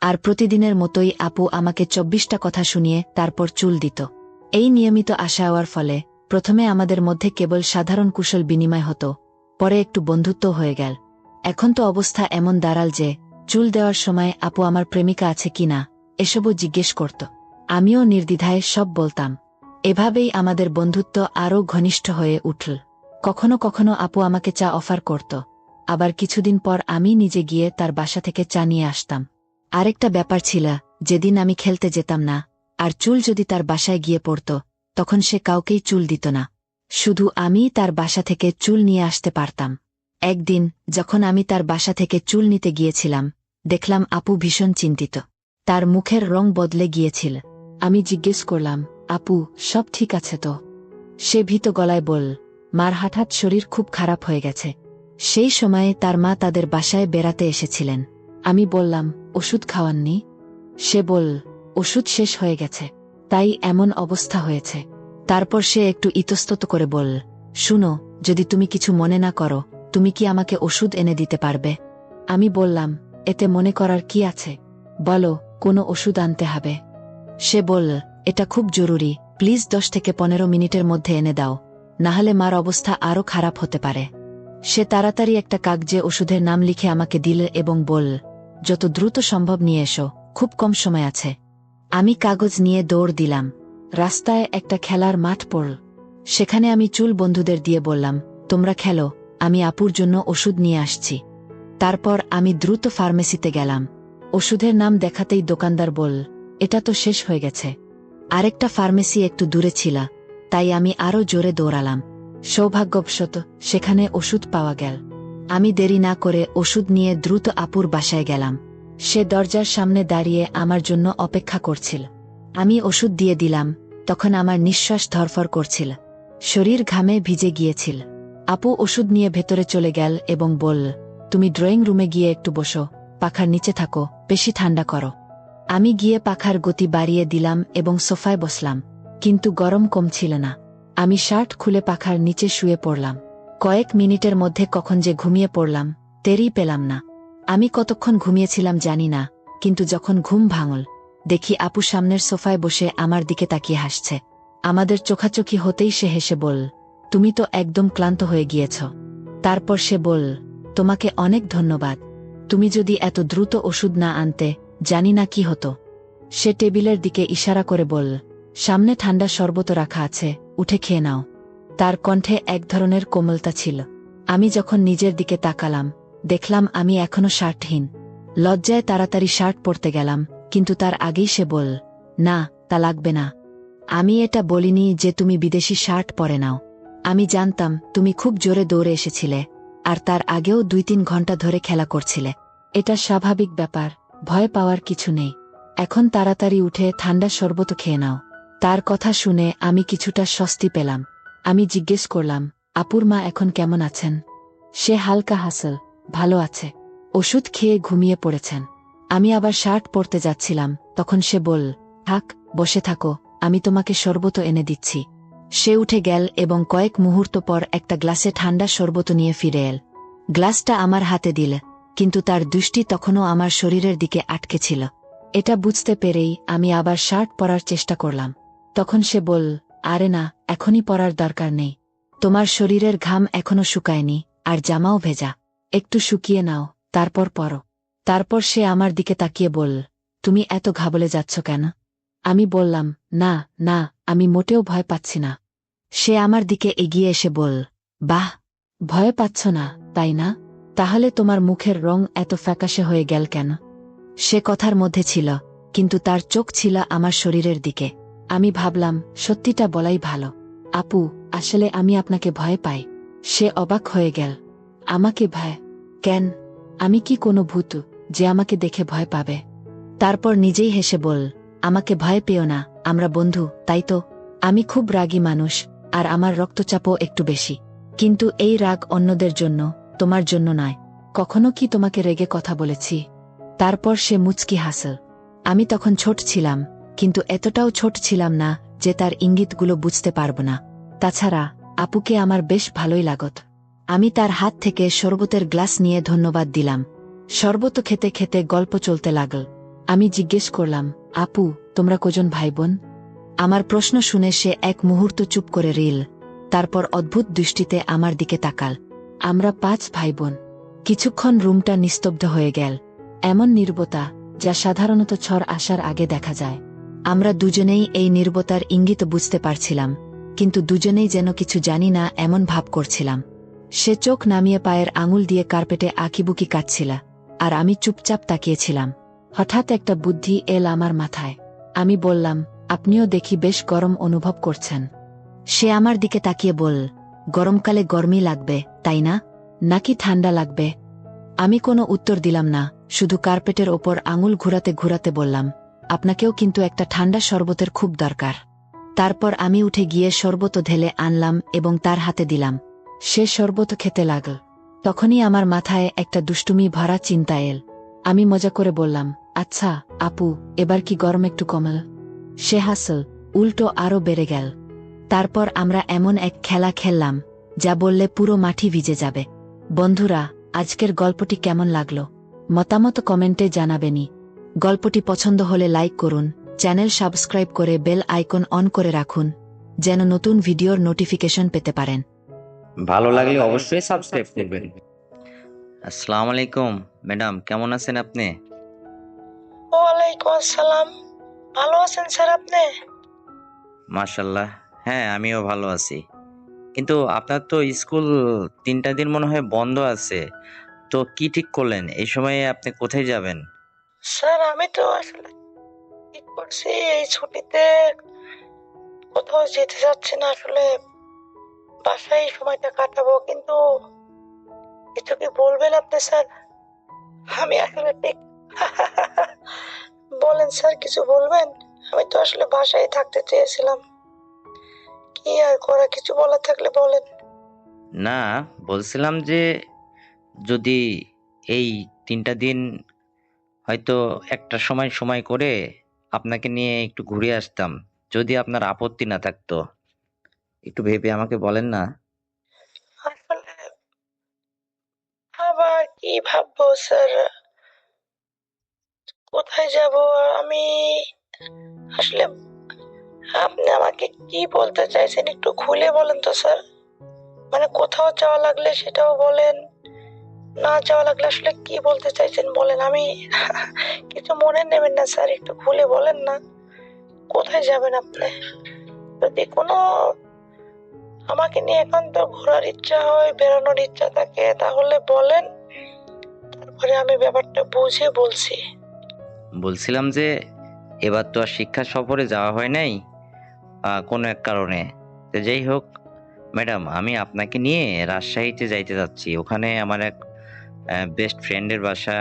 আর প্রতিদিনের মতোই আপু আমাকে 24টা কথা শুনিয়ে তারপর চুল দিত। এই নিয়মিত আসা হওয়ার ফলে প্রথমে আমাদের মধ্যে কেবল সাধারণ কুশল বিনিময় হতো, পরে একটু বন্ধুত্ব হয়ে গেল। এখন তো অবস্থা এমন দাঁড়াল যে চুল দেওয়ার সময় আপু আমার প্রেমিকা আছে কিনা এসবও জিজ্ঞেস করত। আমিও নির্দ্বিধায় সব বলতাম। এভাবেই আমাদের বন্ধুত্ব আরও ঘনিষ্ঠ হয়ে উঠল। কখনো কখনো আপু আমাকে চা অফার করত, আবার কিছুদিন পর আমি নিজে গিয়ে তার বাসা থেকে চা নিয়ে আসতাম। আরেকটা ব্যাপার ছিল, যেদিন আমি খেলতে যেতাম না আর চুল যদি তার বাসায় গিয়ে পড়ত, তখন সে কাউকেই চুল দিত না, শুধু আমিই তার বাসা থেকে চুল নিয়ে আসতে পারতাম। একদিন যখন আমি তার বাসা থেকে চুল নিতে গিয়েছিলাম, দেখলাম আপু ভীষণ চিন্তিত। তার মুখের রং বদলে গিয়েছিল। আমি জিজ্ঞেস করলাম, আপু, সব ঠিক আছে তো? সে ভীত গলায় বলল, মার হঠাৎ শরীর খুব খারাপ হয়ে গেছে। সেই সময়ে তার মা তাদের বাসায় বেড়াতে এসেছিলেন। আমি বললাম, ওষুধ খাওয়াননি? সে বলল, ওষুধ শেষ হয়ে গেছে, তাই এমন অবস্থা হয়েছে। তারপর সে একটু ইতস্তত করে বলল, শুনো, যদি তুমি কিছু মনে না করো, তুমি কি আমাকে ওষুধ এনে দিতে পারবে? আমি বললাম, এতে মনে করার কি আছে, বলো, কোনো ওষুধ আনতে হবে? সে বলল, এটা খুব জরুরি, প্লিজ 10 থেকে 15 মিনিটের মধ্যে এনে দাও, নাহলে মার অবস্থা আরও খারাপ হতে পারে। সে তাড়াতাড়ি একটা কাগজে ওষুধের নাম লিখে আমাকে দিল এবং বলল, যত দ্রুত সম্ভব নিয়ে এসো, খুব কম সময় আছে। আমি কাগজ নিয়ে দৌড় দিলাম। রাস্তায় একটা খেলার মাঠ পড়ল। সেখানে আমি চুল বন্ধুদের দিয়ে বললাম, তোমরা খেলো, আমি আপুর জন্য ওষুধ নিয়ে আসছি। তারপর আমি দ্রুত ফার্মেসিতে গেলাম। ওষুধের নাম দেখাতেই দোকানদার বলল, এটা তো শেষ হয়ে গেছে। আরেকটা ফার্মেসি একটু দূরে ছিল, তাই আমি আরও জোরে দৌড়ালাম। সৌভাগ্যবশত সেখানে ওষুধ পাওয়া গেল। আমি দেরি না করে ওষুধ নিয়ে দ্রুত আপুর বাসায় গেলাম। সে দরজার সামনে দাঁড়িয়ে আমার জন্য অপেক্ষা করছিল। আমি ওষুধ দিয়ে দিলাম, তখন আমার নিঃশ্বাস ধরফর করছিল, শরীর ঘামে ভিজে গিয়েছিল। আপু ওষুধ নিয়ে ভেতরে চলে গেল এবং বলল, তুমি ড্রয়িং রুমে গিয়ে একটু বসো, পাখার নিচে থাকো, বেশি ঠান্ডা করো। আমি গিয়ে পাখার গতি বাড়িয়ে দিলাম এবং সোফায় বসলাম, কিন্তু গরম কমছিল না। আমি শার্ট খুলে পাখার নিচে শুয়ে পড়লাম। কয়েক মিনিটের মধ্যে কখন যে ঘুমিয়ে পড়লাম টেরই পেলাম না। আমি কতক্ষণ ঘুমিয়েছিলাম জানি না, কিন্তু যখন ঘুম ভাঙল, দেখি আপু সামনের সোফায় বসে আমার দিকে তাকিয়ে হাসছে। আমাদের চোখাচোখি হতেই সে হেসে বলল, তুমি তো একদম ক্লান্ত হয়ে গিয়েছ। তারপর সে বলল, তোমাকে অনেক ধন্যবাদ। তুমি যদি এত দ্রুত ওষুধ না আনতে, জানি না কি হতো। সে টেবিলের দিকে ইশারা করে বলল, সামনে ঠান্ডা শরবত রাখা আছে, উঠে খেয়ে নাও। তার কণ্ঠে এক ধরনের কোমলতা ছিল। আমি যখন নিজের দিকে তাকালাম, দেখলাম আমি এখনো শার্টহীন। লজ্জায় তাড়াতাড়ি শার্ট পরতে গেলাম, কিন্তু তার আগেই সে বলল, না, তা লাগবে না। আমি এটা বলিনি যে তুমি বিদেশি শার্ট পরে নাও। আমি জানতাম তুমি খুব জোরে দৌড়ে এসেছিলে, আর তার আগেও 2-3 ঘন্টা ধরে খেলা করছিলে। এটা স্বাভাবিক ব্যাপার, ভয় পাওয়ার কিছু নেই। এখন তাড়াতাড়ি উঠে ঠান্ডা শরবত খেয়ে নাও। তার কথা শুনে আমি কিছুটা স্বস্তি পেলাম। আমি জিজ্ঞেস করলাম, আপুর মা এখন কেমন আছেন? সে হালকা হাসল, ভালো আছে। ওষুধ খেয়ে ঘুমিয়ে পড়েছেন। আমি আবার শার্ট পরতে যাচ্ছিলাম, তখন সে বলল, থাক, বসে থাকো, আমি তোমাকে শরবত এনে দিচ্ছি। সে উঠে গেল এবং কয়েক মুহূর্ত পর একটা গ্লাসে ঠান্ডা শরবত নিয়ে ফিরে এল। গ্লাসটা আমার হাতে দিল, কিন্তু তার দৃষ্টি তখনও আমার শরীরের দিকে আটকে ছিল। এটা বুঝতে পেরেই আমি আবার শার্ট পরার চেষ্টা করলাম। তখন সে বলল, আরে না, এখনই পরার দরকার নেই। তোমার শরীরের ঘাম এখনো শুকায়নি, আর জামাও ভেজা। একটু শুকিয়ে নাও, তারপর পরো। তারপর সে আমার দিকে তাকিয়ে বলল, তুমি এত ঘাবলে যাচ্ছ কেন? আমি বললাম, না না, আমি মোটেও ভয় পাচ্ছি না। সে আমার দিকে এগিয়ে এসে বলল, বাহ, ভয় পাচ্ছ না, তাই না? তাহলে তোমার মুখের রং এত ফ্যাকাশে হয়ে গেল কেন? সে কথার মধ্যে ছিল, কিন্তু তার চোখ ছিল আমার শরীরের দিকে। আমি ভাবলাম, সত্যিটা বলাই ভালো। আপু, আসলে আমি আপনাকে ভয় পাই। সে অবাক হয়ে গেল। আমাকে ভয়? কেন? আমি কি কোনো ভূত যে আমাকে দেখে ভয় পাবে? তারপর নিজেই হেসে বল, আমাকে ভয় পেও না, আমরা বন্ধু, তাই তো? আমি খুব রাগী মানুষ, আর আমার রক্তচাপও একটু বেশি। কিন্তু এই রাগ অন্যদের জন্য, তোমার জন্য নয়। কখনো কি তোমাকে রেগে কথা বলেছি? তারপর সে মুচকি হাসল। আমি তখন ছোট ছিলাম, কিন্তু এতটাও ছোট ছিলাম না যে তার ইঙ্গিতগুলো বুঝতে পারব না। তাছাড়া আপুকে আমার বেশ ভালোই লাগত। আমি তার হাত থেকে শরবতের গ্লাস নিয়ে ধন্যবাদ দিলাম। শরবত খেতে খেতে গল্প চলতে লাগল। আমি জিজ্ঞেস করলাম, আপু, তোমরা কজন ভাই বোন? আমার প্রশ্ন শুনে সে এক মুহূর্ত চুপ করে রইল। তারপর অদ্ভুত দৃষ্টিতে আমার দিকে তাকাল। আমরা 5 ভাই বোন। কিছুক্ষণ রুমটা নিস্তব্ধ হয়ে গেল। এমন নীরবতা, যা সাধারণত ঝড় আসার আগে দেখা যায়। আমরা দুজনেই এই নীরবতার ইঙ্গিত বুঝতে পারছিলাম, কিন্তু দুজনেই যেন কিছু জানি না এমন ভাব করছিলাম। সে চোখ নামিয়ে পায়ের আঙুল দিয়ে কার্পেটে আঁকিবুকি কাটছিল, আর আমি চুপচাপ তাকিয়েছিলাম। হঠাৎ একটা বুদ্ধি এল আমার মাথায়। আমি বললাম, আপনিও দেখি বেশ গরম অনুভব করছেন। সে আমার দিকে তাকিয়ে বলল, গরমকালে গরমই লাগবে, তাই না? নাকি ঠান্ডা লাগবে? আমি কোনো উত্তর দিলাম না, শুধু কার্পেটের ওপর আঙুল ঘুরাতে ঘুরাতে বললাম, আপনাকেও কিন্তু একটা ঠান্ডা শরবতের খুব দরকার। তারপর আমি উঠে গিয়ে শরবত ঢেলে আনলাম এবং তার হাতে দিলাম। সে শরবত খেতে লাগল। তখনই আমার মাথায় একটা দুষ্টুমি ভরা চিন্তা এল। আমি মজা করে বললাম, আচ্ছা আপু, এবার কি গরম একটু কমল? সে হাসল, উল্টো আরো বেড়ে গেল। তারপর আমরা এমন এক খেলা খেললাম, যা বললে পুরো মাটি ভিজে যাবে। বন্ধুরা, আজকের গল্পটি কেমন লাগলো? মতামত কমেন্টে জানাবেনি। গল্পটি পছন্দ হলে লাইক করুন, চ্যানেল সাবস্ক্রাইব করে বেল আইকন অন করে রাখুন, যেন নতুন ভিডিওর নোটিফিকেশন পেতে পারেন। ভালো লাগলে অবশ্যই সাবস্ক্রাইব করবেন। আসসালামু আলাইকুম ম্যাডাম, কেমন আছেন আপনি? ওয়ালাইকুম আসসালাম। ভালো আছেন স্যার আপনি? মাশাল্লাহ, হ্যাঁ আমিও ভালো আছি। কিন্তু আপনার তো স্কুল 3টা দিন মনে হয় বন্ধ আছে, তো কি ঠিক করলেন? এই সময়ে আপনি কোথায় যাবেন? স্যার আমি তো আসলে ঠিক করছি এই ছুটিতে কোথাও যেতে চাচ্ছি না, আসলে বাসায় এই সময়টা কাটাবো। কিন্তু কিছু কি বলবেন আপনি স্যার? আমি আসলে ঠিক বলেন স্যার, কিছু বলবেন? আমি তো আসলে বাসায় থাকতে চেয়েছিলাম। কি আর করা, কিছু বলার থাকলে বলেন। না, বলছিলাম যে যদি এই 3টা দিন হয়তো একটা সময় সময় করে আপনাকে নিয়ে একটু ঘুরে আসতাম, যদি আপনার আপত্তি না থাকতো। একটু ভেবে আমাকে বলেন না। আসলে আবার কি ভাববো স্যার, কোথায় যাব আমি আসলে, আপনি আমাকে কি বলতে চাইছেন একটু খুলে বলেন তো স্যার। মানে কোথাও যাওয়া লাগলে সেটাও বলেন, না যাওয়া লাগলে আসলে কি বলতে চাইছেন বলেন। আমি কিছু মনে নেবেন না স্যার, একটু খুলে বলেন না কোথায় যাবেন আপনি। যদি কোনো আমাকে নিয়ে একান্ত ঘোরার ইচ্ছা হয়, বেড়ানোর ইচ্ছা থাকে, তাহলে বলেন, তারপরে আমি ব্যাপারটা বুঝে বলছি। বলছিলাম যে এবার তো আর শিক্ষা সফরে যাওয়া হয় নাই কোনো এক কারণে। তো যাই হোক ম্যাডাম, আমি আপনাকে নিয়ে রাজশাহীতে যাইতে যাচ্ছি। ওখানে আমার এক বেস্ট ফ্রেন্ডের বাসা।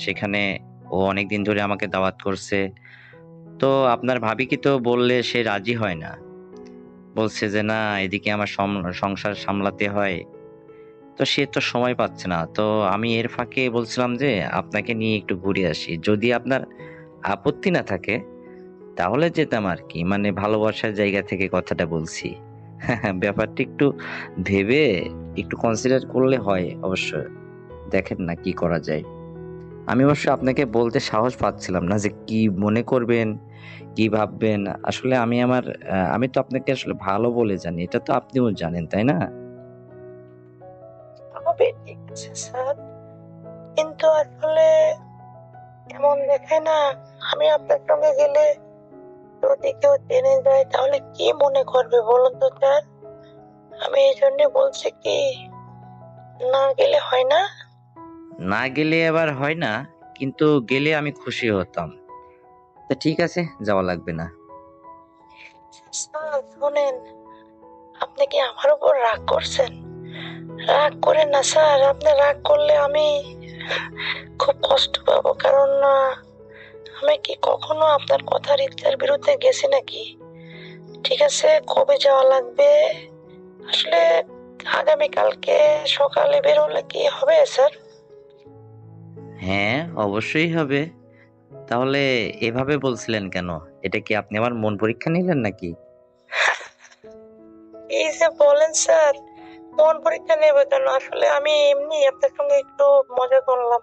সেখানে ও অনেকদিন ধরে আমাকে দাওয়াত করছে। তো আপনার ভাবিকে তো বললে সে রাজি হয় না, বলছে যে না, এদিকে আমার সংসার সামলাতে হয়, তো সে তো সময় পাচ্ছে না। তো আমি এর ফাঁকে বলছিলাম যে আপনাকে নিয়ে একটু ঘুরে আসি, যদি আপনার আপত্তি না থাকে তাহলে যেতাম আর কি। মানে ভালোবাসার জায়গা থেকে কথাটা বলছি। ব্যাপারটা একটু ভেবে একটু কনসিডার করলে হয় অবশ্য। দেখেন না কি করা যায়। আমি অবশ্য আপনাকে বলতে সাহস পাচ্ছিলাম না যে কি মনে করবেন, কি ভাববেন। আসলে আমি তো আপনাকে আসলে ভালো বলে জানি, এটা তো আপনিও জানেন, তাই না? তবে ঠিক আছে স্যার, কিন্তু আসলে এমন দেখে না, আমি আপনার সঙ্গে গেলে যদি কেউ জেনে যায় তাহলে কি মনে করবে বলুন তো স্যার। আমি এই জন্য বলছি কি, না গেলে হয় না। না গেলে আবার হয় না, কিন্তু গেলে আমি খুশি হতাম। তা ঠিক আছে, যাওয়া লাগবে না। স্যার শোনেন, আপনি কি আমার উপর রাগ করছেন? রাগ করেন না স্যার, আপনি রাগ করলে আমি খুব কষ্ট পাবো। কারণ আমি কি কখনো আপনার কথার ইচ্ছার বিরুদ্ধে গেছি নাকি? ঠিক আছে, কবে যাওয়া লাগবে আসলে? আগামীকালকে সকালে বেরোলে কি হবে স্যার? হ্যাঁ, অবশ্যই হবে। তাহলে এভাবে বলছিলেন কেন? এটা কি আপনি আমার মন পরীক্ষা নিলেন নাকি? এই যে বলেন স্যার, মন পরীক্ষা নেবে কেন? আসলে আমি এমনি আপনার সঙ্গে একটু মজা করলাম।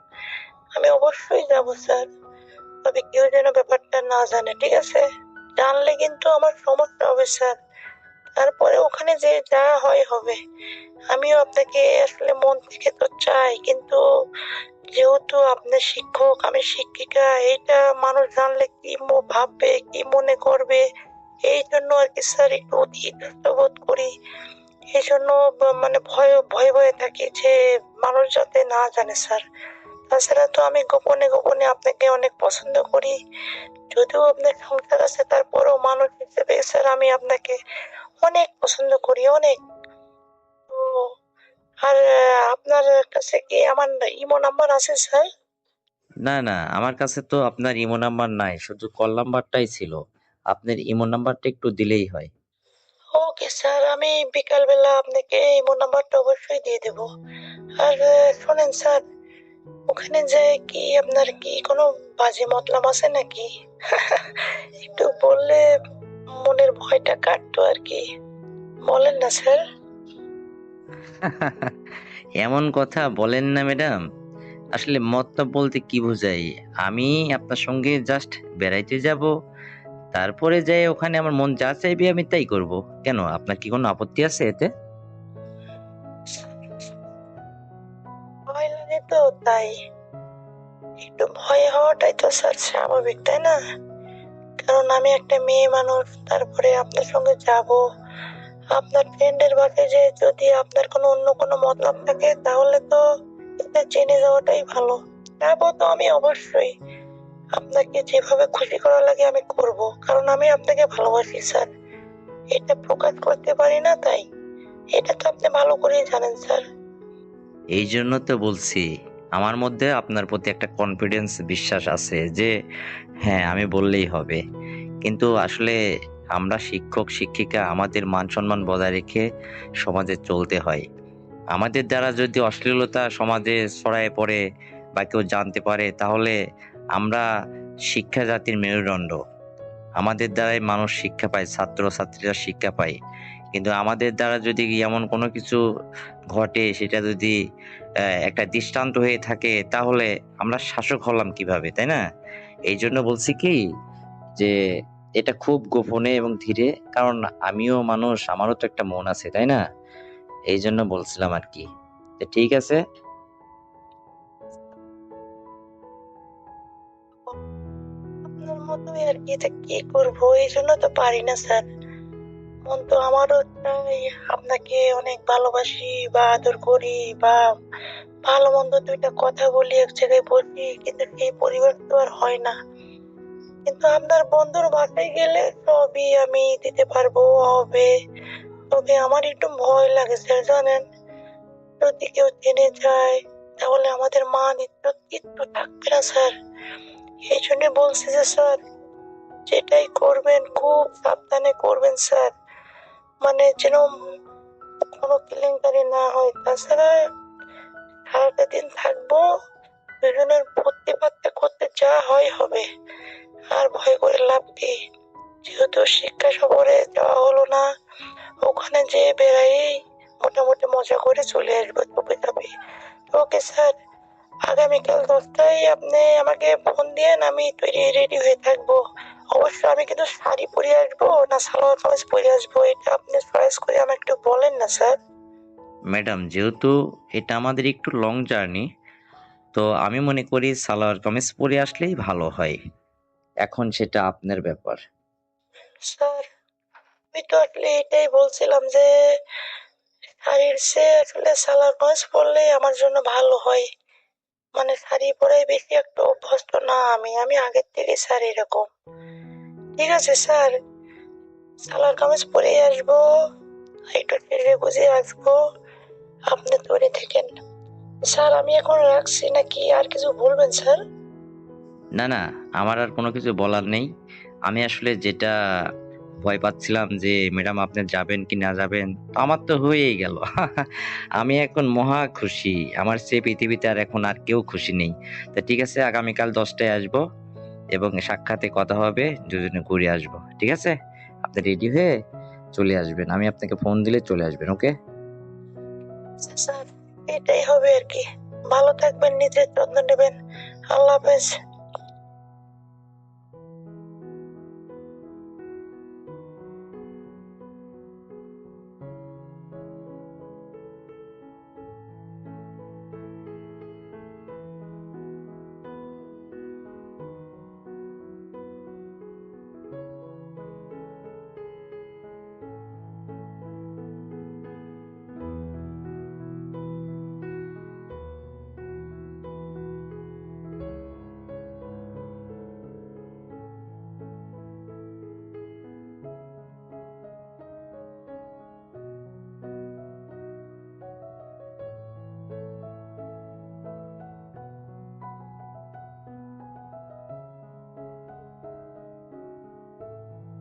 আমি অবশ্যই যাব স্যার, তবে কেউ যেন ব্যাপারটা না জানে, ঠিক আছে? জানলে কিন্তু আমার সমস্যা হবে স্যার। তারপরে ওখানে যে যা হয় হবে। আমিও আপনাকে আসলে মন থেকে তো চাই, কিন্তু যেহেতু আপনি শিক্ষক, আমি শিক্ষিকা, এইটা মানুষ জানলে কি ভাববে, কি মনে করবে, এই জন্য আর কি স্যার একটু ইতস্ত বোধ করি। এই জন্য মানে ভয়ে ভয়ে ভয়ে থাকি যে মানুষ যাতে না জানে স্যার। তাছাড়া তো আমি গোপনে গোপনে আপনাকে অনেক পছন্দ করি। যদিও আপনার সংসার আছে, তারপরেও মানুষ হিসেবে স্যার আমি আপনাকে অনেক পছন্দ করি, অনেক। তো আর আপনার কাছে কি আমার ইমো নাম্বার আছে স্যার? না, না, আমার কাছে তো আপনার ইমো নাম্বার নাই, শুধু কল নাম্বারটাই ছিল। আপনার ইমো নাম্বারটা একটু দিলেই হয়। ওকে স্যার, আমি বিকাল বেলা আপনাকে ইমো নাম্বারটা অবশ্যই দিয়ে দেবো। আর শোনেন স্যার, ওখানে যে কি আপনার কি কোনো বাজে মতলব আছে নাকি? একটু বললে মনের ভয়টা কাটতো আর কি। বলেন না স্যার। এমন কথা বলেন না ম্যাডাম। আসলে মতলব বলতে কি বোঝাই? আমি আপনার সঙ্গে জাস্ট বেড়াইতে যাব, তারপরে যাই ওখানে আমার মন যা চাইবে আমি তাই করব। কেন, আপনার কি কোনো আপত্তি আছে এতে? ভয় লাগে তো তাই। একটু ভয় হওয়াটাই তো স্যার স্বাভাবিক, তাই না? কারণ আমি একটা মেয়ে মানুষ, তারপরে আপনার সঙ্গে যাব। আপনার ফ্রেন্ডের বাসায় যে যদি আপনার কোনো অন্য কোনো মতলব থাকে তাহলে তো এটা জেনে যাওয়াটাই ভালো। যাবো তো আমি অবশ্যই, আপনাকে যেভাবে খুশি করা লাগে আমি করব, কারণ আমি আপনাকে ভালোবাসি স্যার। এটা প্রকাশ করতে পারি না তাই। এটা তো আপনি ভালো করেই জানেন স্যার। এই জন্য তো বলছি, আমার মধ্যে আপনার প্রতি একটা কনফিডেন্স বিশ্বাস আছে যে হ্যাঁ আমি বললেই হবে। কিন্তু আসলে আমরা শিক্ষক শিক্ষিকা আমাদের মান সম্মান বজায় রেখে সমাজে চলতে হয়। আমাদের দ্বারা যদি অশ্লীলতা সমাজে ছড়ায় পড়ে বা কেউ জানতে পারে তাহলে আমরা শিক্ষা জাতির মেরুদণ্ড। আমাদের দ্বারাই মানুষ শিক্ষা পায়, ছাত্র ছাত্রীরা শিক্ষা পায়। কিন্তু আমাদের দ্বারা যদি এমন কোনো কিছু ঘটে সেটা যদি একটা দৃষ্টান্ত হয়ে থাকে তাহলে আমরা শাসক হলাম কিভাবে, তাই না? এই জন্য বলছি কি যে এটা খুব গোপনে এবং ধীরে, কারণ আমিও মানুষ, আমারও তো একটা মন আছে, তাই না? এই জন্য বলছিলাম আর কি। তো ঠিক আছে। আপনার মতোই আর কি, তা কি করবো, এই জন্য তো পারি না স্যার। মন তো আমারও চাই আপনাকে অনেক ভালোবাসি বা আদর করি, বা ভালো মন্দ দুইটা কথা বলি, এক জায়গায় বসি, কিন্তু সেই পরিবার তো আর হয় না। কিন্তু আপনার বন্ধুর বাসায় গেলে সবই আমি দিতে পারবো, হবে। তবে আমার একটু ভয় লাগে স্যার, জানেন, যদি কেউ জেনে যায় তাহলে আমাদের মান ইজ্জত কিচ্ছু থাকবে না স্যার। এই জন্য বলছি যে স্যার, যেটাই করবেন খুব সাবধানে করবেন স্যার, মানে যেন কোনো কেলেঙ্কারি না হয়। তাছাড়া সারাটা দিন থাকবো, দুজনের ফুর্তি ফার্তা করতে যা হয় হবে, আর ভয় করে লাভ কি? যেহেতু শিক্ষা সফরে যাওয়া হলো না, ওখানে যে বেড়াই মোটামুটি মজা করে চলে আসবো তবে তবে। ওকে স্যার, আগামীকাল 10টায় আপনি আমাকে ফোন দিয়েন, আমি তৈরি রেডি হয়ে থাকবো। অবশ্য আমি কিন্তু শাড়ি পরে আসবো না সালোয়ার কামিজ পরে আসবো, এটা আপনি চয়েস করে আমাকে একটু বলেন না স্যার। ম্যাডাম, যেহেতু এটা আমাদের একটু লং জার্নি, তো আমি মনে করি সালোয়ার কামিজ পরে আসলেই ভালো হয়। এখন সেটা আপনার ব্যাপার। স্যার, আমি তো আসলে এটাই বলছিলাম যে শাড়ির চেয়ে আসলে সালোয়ার কামিজ পরলে আমার জন্য ভালো হয়। মানে শাড়ি পরে বেশি একটু অভ্যস্ত না আমি, আমি আগের থেকে স্যার এরকম। ঠিক আছে স্যার, সালোয়ার কামিজ পরে আসবো, একটু সেজে গুজে আসবো, আপনি তৈরি থাকেন। স্যার আমি এখন রাখছি, নাকি আর কিছু বলবেন স্যার? না, না, আমার আর কোনো কিছু বলার নেই। আমি আসলে যেটা ভয় পাচ্ছিলাম যে ম্যাডাম আপনি যাবেন কি না যাবেন, তো আমার তো হয়েই গেল। আমি এখন মহা খুশি। আমার চেয়ে পৃথিবীতে আর এখন আর কেউ খুশি নেই। তো ঠিক আছে, আগামীকাল 10টায় আসবো এবং সাক্ষাতে কথা হবে, দুজনে ঘুরে আসবো। ঠিক আছে? আপনি রেডি হয়ে চলে আসবেন। আমি আপনাকে ফোন দিলে চলে আসবেন, ওকে? স্যার এটাই হবে আর কি। ভালো থাকবেন, নিজের যত্ন নেবেন। আল্লাহ হাফেজ।